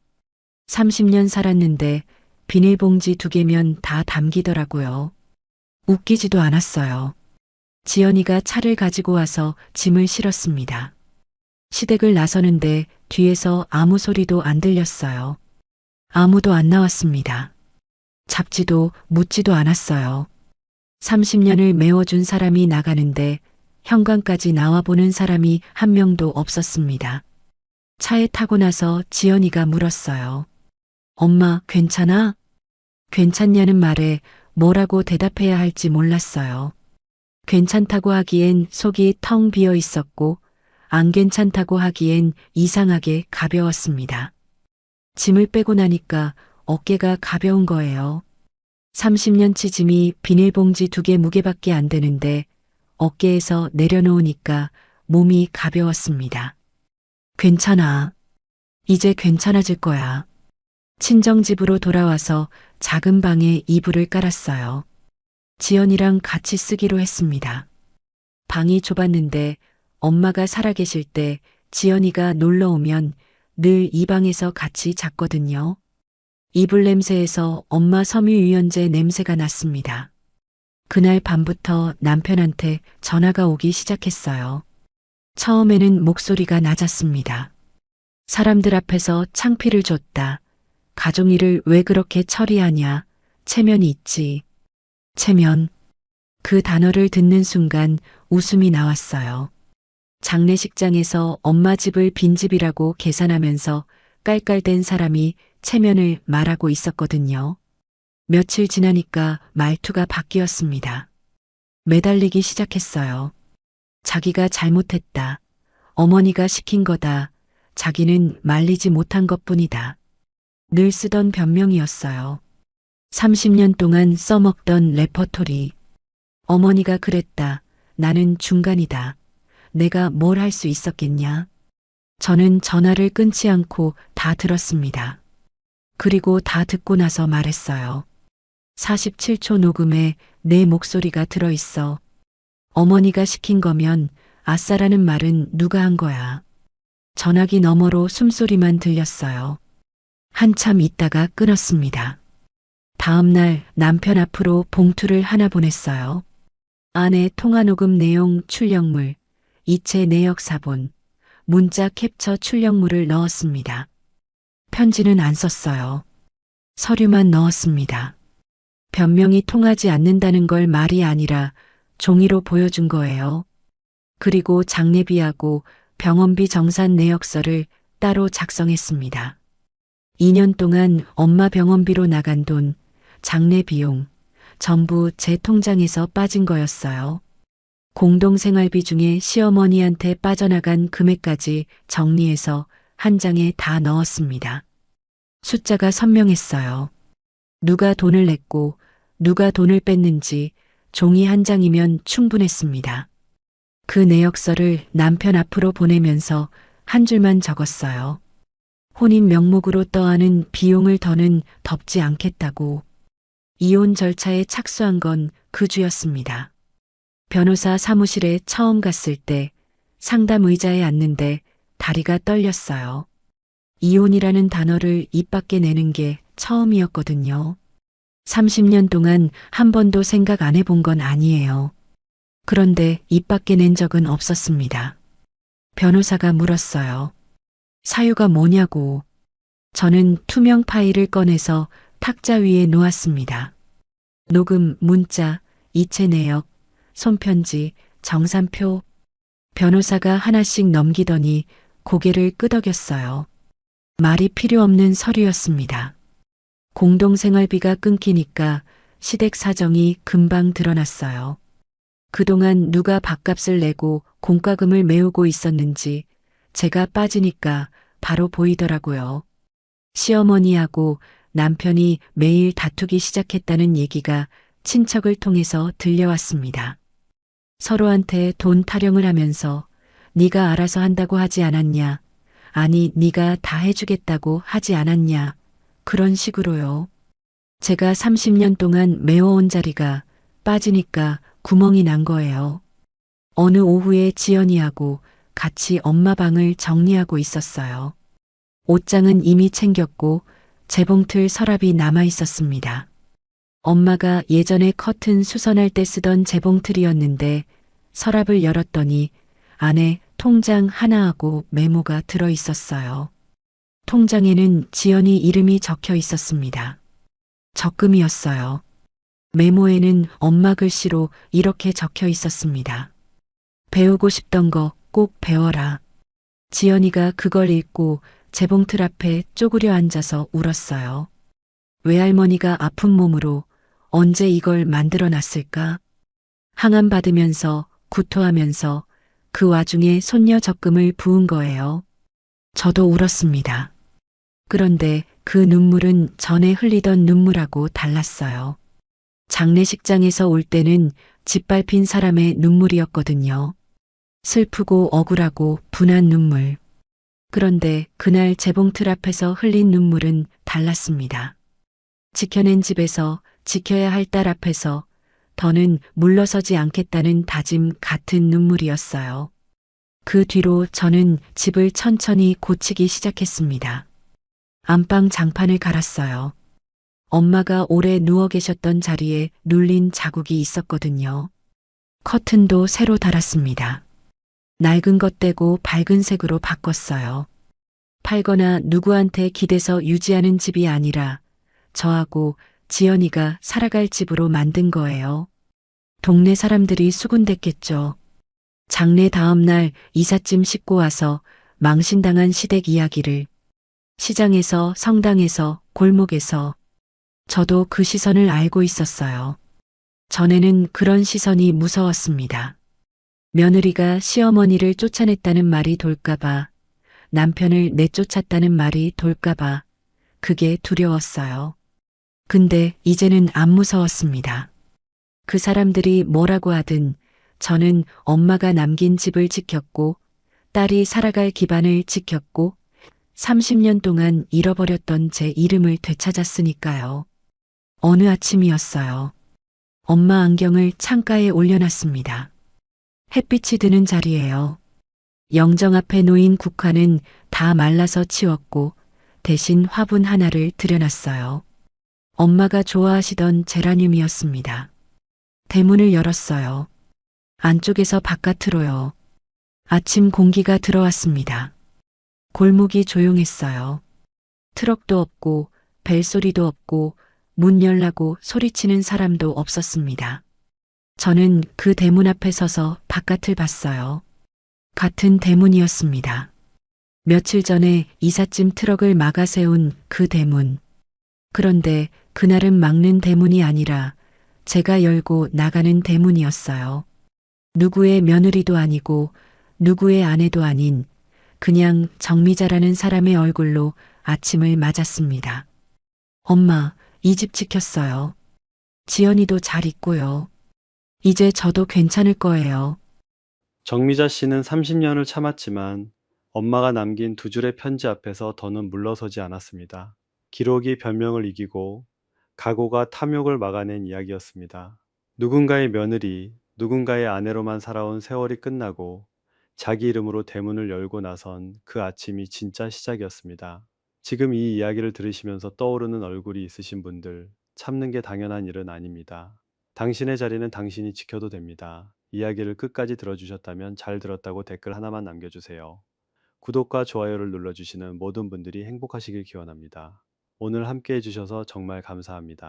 30년 살았는데 비닐봉지 2개면 다 담기더라고요. 웃기지도 않았어요. 지연이가 차를 가지고 와서 짐을 실었습니다. 시댁을 나서는데 뒤에서 아무 소리도 안 들렸어요. 아무도 안 나왔습니다. 잡지도 묻지도 않았어요. 30년을 메워준 사람이 나가는데 현관까지 나와보는 사람이 한 명도 없었습니다. 차에 타고 나서 지연이가 물었어요. 엄마, 괜찮아? 괜찮냐는 말에 뭐라고 대답해야 할지 몰랐어요. 괜찮다고 하기엔 속이 텅 비어 있었고, 안 괜찮다고 하기엔 이상하게 가벼웠습니다. 짐을 빼고 나니까 어깨가 가벼운 거예요. 30년치 짐이 비닐봉지 2개 무게밖에 안 되는데 어깨에서 내려놓으니까 몸이 가벼웠습니다. 괜찮아. 이제 괜찮아질 거야. 친정집으로 돌아와서 작은 방에 이불을 깔았어요. 지연이랑 같이 쓰기로 했습니다. 방이 좁았는데 엄마가 살아계실 때 지연이가 놀러 오면 늘 이 방에서 같이 잤거든요. 이불 냄새에서 엄마 섬유유연제 냄새가 났습니다. 그날 밤부터 남편한테 전화가 오기 시작했어요. 처음에는 목소리가 낮았습니다. 사람들 앞에서 창피를 줬다. 가족 일을 왜 그렇게 처리하냐. 체면이 있지. 체면. 그 단어를 듣는 순간 웃음이 나왔어요. 장례식장에서 엄마 집을 빈집이라고 계산하면서 깔깔댄 사람이 체면을 말하고 있었거든요. 며칠 지나니까 말투가 바뀌었습니다. 매달리기 시작했어요. 자기가 잘못했다. 어머니가 시킨 거다. 자기는 말리지 못한 것뿐이다. 늘 쓰던 변명이었어요. 30년 동안 써먹던 레퍼토리. 어머니가 그랬다. 나는 중간이다. 내가 뭘 할 수 있었겠냐? 저는 전화를 끊지 않고 다 들었습니다. 그리고 다 듣고 나서 말했어요. 47초 녹음에 내 목소리가 들어있어. 어머니가 시킨 거면 아싸라는 말은 누가 한 거야. 전화기 너머로 숨소리만 들렸어요. 한참 있다가 끊었습니다. 다음 날 남편 앞으로 봉투를 하나 보냈어요. 안에 통화녹음 내용 출력물, 이체 내역 사본, 문자 캡처 출력물을 넣었습니다. 편지는 안 썼어요. 서류만 넣었습니다. 변명이 통하지 않는다는 걸 말이 아니라 종이로 보여준 거예요. 그리고 장례비하고 병원비 정산 내역서를 따로 작성했습니다. 2년 동안 엄마 병원비로 나간 돈, 장례 비용, 전부 제 통장에서 빠진 거였어요. 공동생활비 중에 시어머니한테 빠져나간 금액까지 정리해서 한 장에 다 넣었습니다. 숫자가 선명했어요. 누가 돈을 냈고 누가 돈을 뺐는지 종이 한 장이면 충분했습니다. 그 내역서를 남편 앞으로 보내면서 한 줄만 적었어요. 혼인 명목으로 떠안은 비용을 더는 덮지 않겠다고. 이혼 절차에 착수한 건 그 주였습니다. 변호사 사무실에 처음 갔을 때 상담 의자에 앉는데 다리가 떨렸어요. 이혼이라는 단어를 입 밖에 내는 게 처음이었거든요. 30년 동안 한 번도 생각 안 해본 건 아니에요. 그런데 입 밖에 낸 적은 없었습니다. 변호사가 물었어요. 사유가 뭐냐고. 저는 투명 파일을 꺼내서 탁자 위에 놓았습니다. 녹음, 문자, 이체 내역, 손편지, 정산표. 변호사가 하나씩 넘기더니 고개를 끄덕였어요. 말이 필요 없는 서류였습니다. 공동생활비가 끊기니까 시댁 사정이 금방 드러났어요. 그동안 누가 밥값을 내고 공과금을 메우고 있었는지 제가 빠지니까 바로 보이더라고요. 시어머니하고 남편이 매일 다투기 시작했다는 얘기가 친척을 통해서 들려왔습니다. 서로한테 돈 타령을 하면서 네가 알아서 한다고 하지 않았냐, 아니 네가 다 해주겠다고 하지 않았냐, 그런 식으로요. 제가 30년 동안 메워온 자리가 빠지니까 구멍이 난 거예요. 어느 오후에 지연이하고 같이 엄마 방을 정리하고 있었어요. 옷장은 이미 챙겼고 재봉틀 서랍이 남아 있었습니다. 엄마가 예전에 커튼 수선할 때 쓰던 재봉틀이었는데 서랍을 열었더니 안에 통장 하나하고 메모가 들어 있었어요. 통장에는 지연이 이름이 적혀 있었습니다. 적금이었어요. 메모에는 엄마 글씨로 이렇게 적혀 있었습니다. 배우고 싶던 거 꼭 배워라. 지연이가 그걸 읽고 재봉틀 앞에 쪼그려 앉아서 울었어요. 외할머니가 아픈 몸으로 언제 이걸 만들어 놨을까? 항암 받으면서 구토하면서 그 와중에 손녀 적금을 부은 거예요. 저도 울었습니다. 그런데 그 눈물은 전에 흘리던 눈물하고 달랐어요. 장례식장에서 울 때는 짓밟힌 사람의 눈물이었거든요. 슬프고 억울하고 분한 눈물. 그런데 그날 재봉틀 앞에서 흘린 눈물은 달랐습니다. 지켜낸 집에서 지켜야 할 딸 앞에서 더는 물러서지 않겠다는 다짐 같은 눈물이었어요. 그 뒤로 저는 집을 천천히 고치기 시작했습니다. 안방 장판을 갈았어요. 엄마가 오래 누워 계셨던 자리에 눌린 자국이 있었거든요. 커튼도 새로 달았습니다. 낡은 것 떼고 밝은 색으로 바꿨어요. 팔거나 누구한테 기대서 유지하는 집이 아니라 저하고 지연이가 살아갈 집으로 만든 거예요. 동네 사람들이 수군댔겠죠. 장례 다음 날 이삿짐 싣고 와서 망신당한 시댁 이야기를 시장에서 성당에서 골목에서 저도 그 시선을 알고 있었어요. 전에는 그런 시선이 무서웠습니다. 며느리가 시어머니를 쫓아냈다는 말이 돌까봐, 남편을 내쫓았다는 말이 돌까봐, 그게 두려웠어요. 근데 이제는 안 무서웠습니다. 그 사람들이 뭐라고 하든 저는 엄마가 남긴 집을 지켰고, 딸이 살아갈 기반을 지켰고, 30년 동안 잃어버렸던 제 이름을 되찾았으니까요. 어느 아침이었어요. 엄마 안경을 창가에 올려놨습니다. 햇빛이 드는 자리예요. 영정 앞에 놓인 국화는 다 말라서 치웠고 대신 화분 하나를 들여놨어요. 엄마가 좋아하시던 제라늄이었습니다. 대문을 열었어요. 안쪽에서 바깥으로요. 아침 공기가 들어왔습니다. 골목이 조용했어요. 트럭도 없고 벨소리도 없고 문 열라고 소리치는 사람도 없었습니다. 저는 그 대문 앞에 서서 바깥을 봤어요. 같은 대문이었습니다. 며칠 전에 이삿짐 트럭을 막아 세운 그 대문. 그런데 그날은 막는 대문이 아니라 제가 열고 나가는 대문이었어요. 누구의 며느리도 아니고 누구의 아내도 아닌 그냥 정미자라는 사람의 얼굴로 아침을 맞았습니다. 엄마, 이 집 지켰어요. 지연이도 잘 있고요. 이제 저도 괜찮을 거예요. 정미자 씨는 30년을 참았지만 엄마가 남긴 두 줄의 편지 앞에서 더는 물러서지 않았습니다. 기록이 변명을 이기고 각오가 탐욕을 막아낸 이야기였습니다. 누군가의 며느리, 누군가의 아내로만 살아온 세월이 끝나고 자기 이름으로 대문을 열고 나선 그 아침이 진짜 시작이었습니다. 지금 이 이야기를 들으시면서 떠오르는 얼굴이 있으신 분들, 참는 게 당연한 일은 아닙니다. 당신의 자리는 당신이 지켜도 됩니다. 이야기를 끝까지 들어주셨다면 잘 들었다고 댓글 하나만 남겨주세요. 구독과 좋아요를 눌러주시는 모든 분들이 행복하시길 기원합니다. 오늘 함께 해주셔서 정말 감사합니다.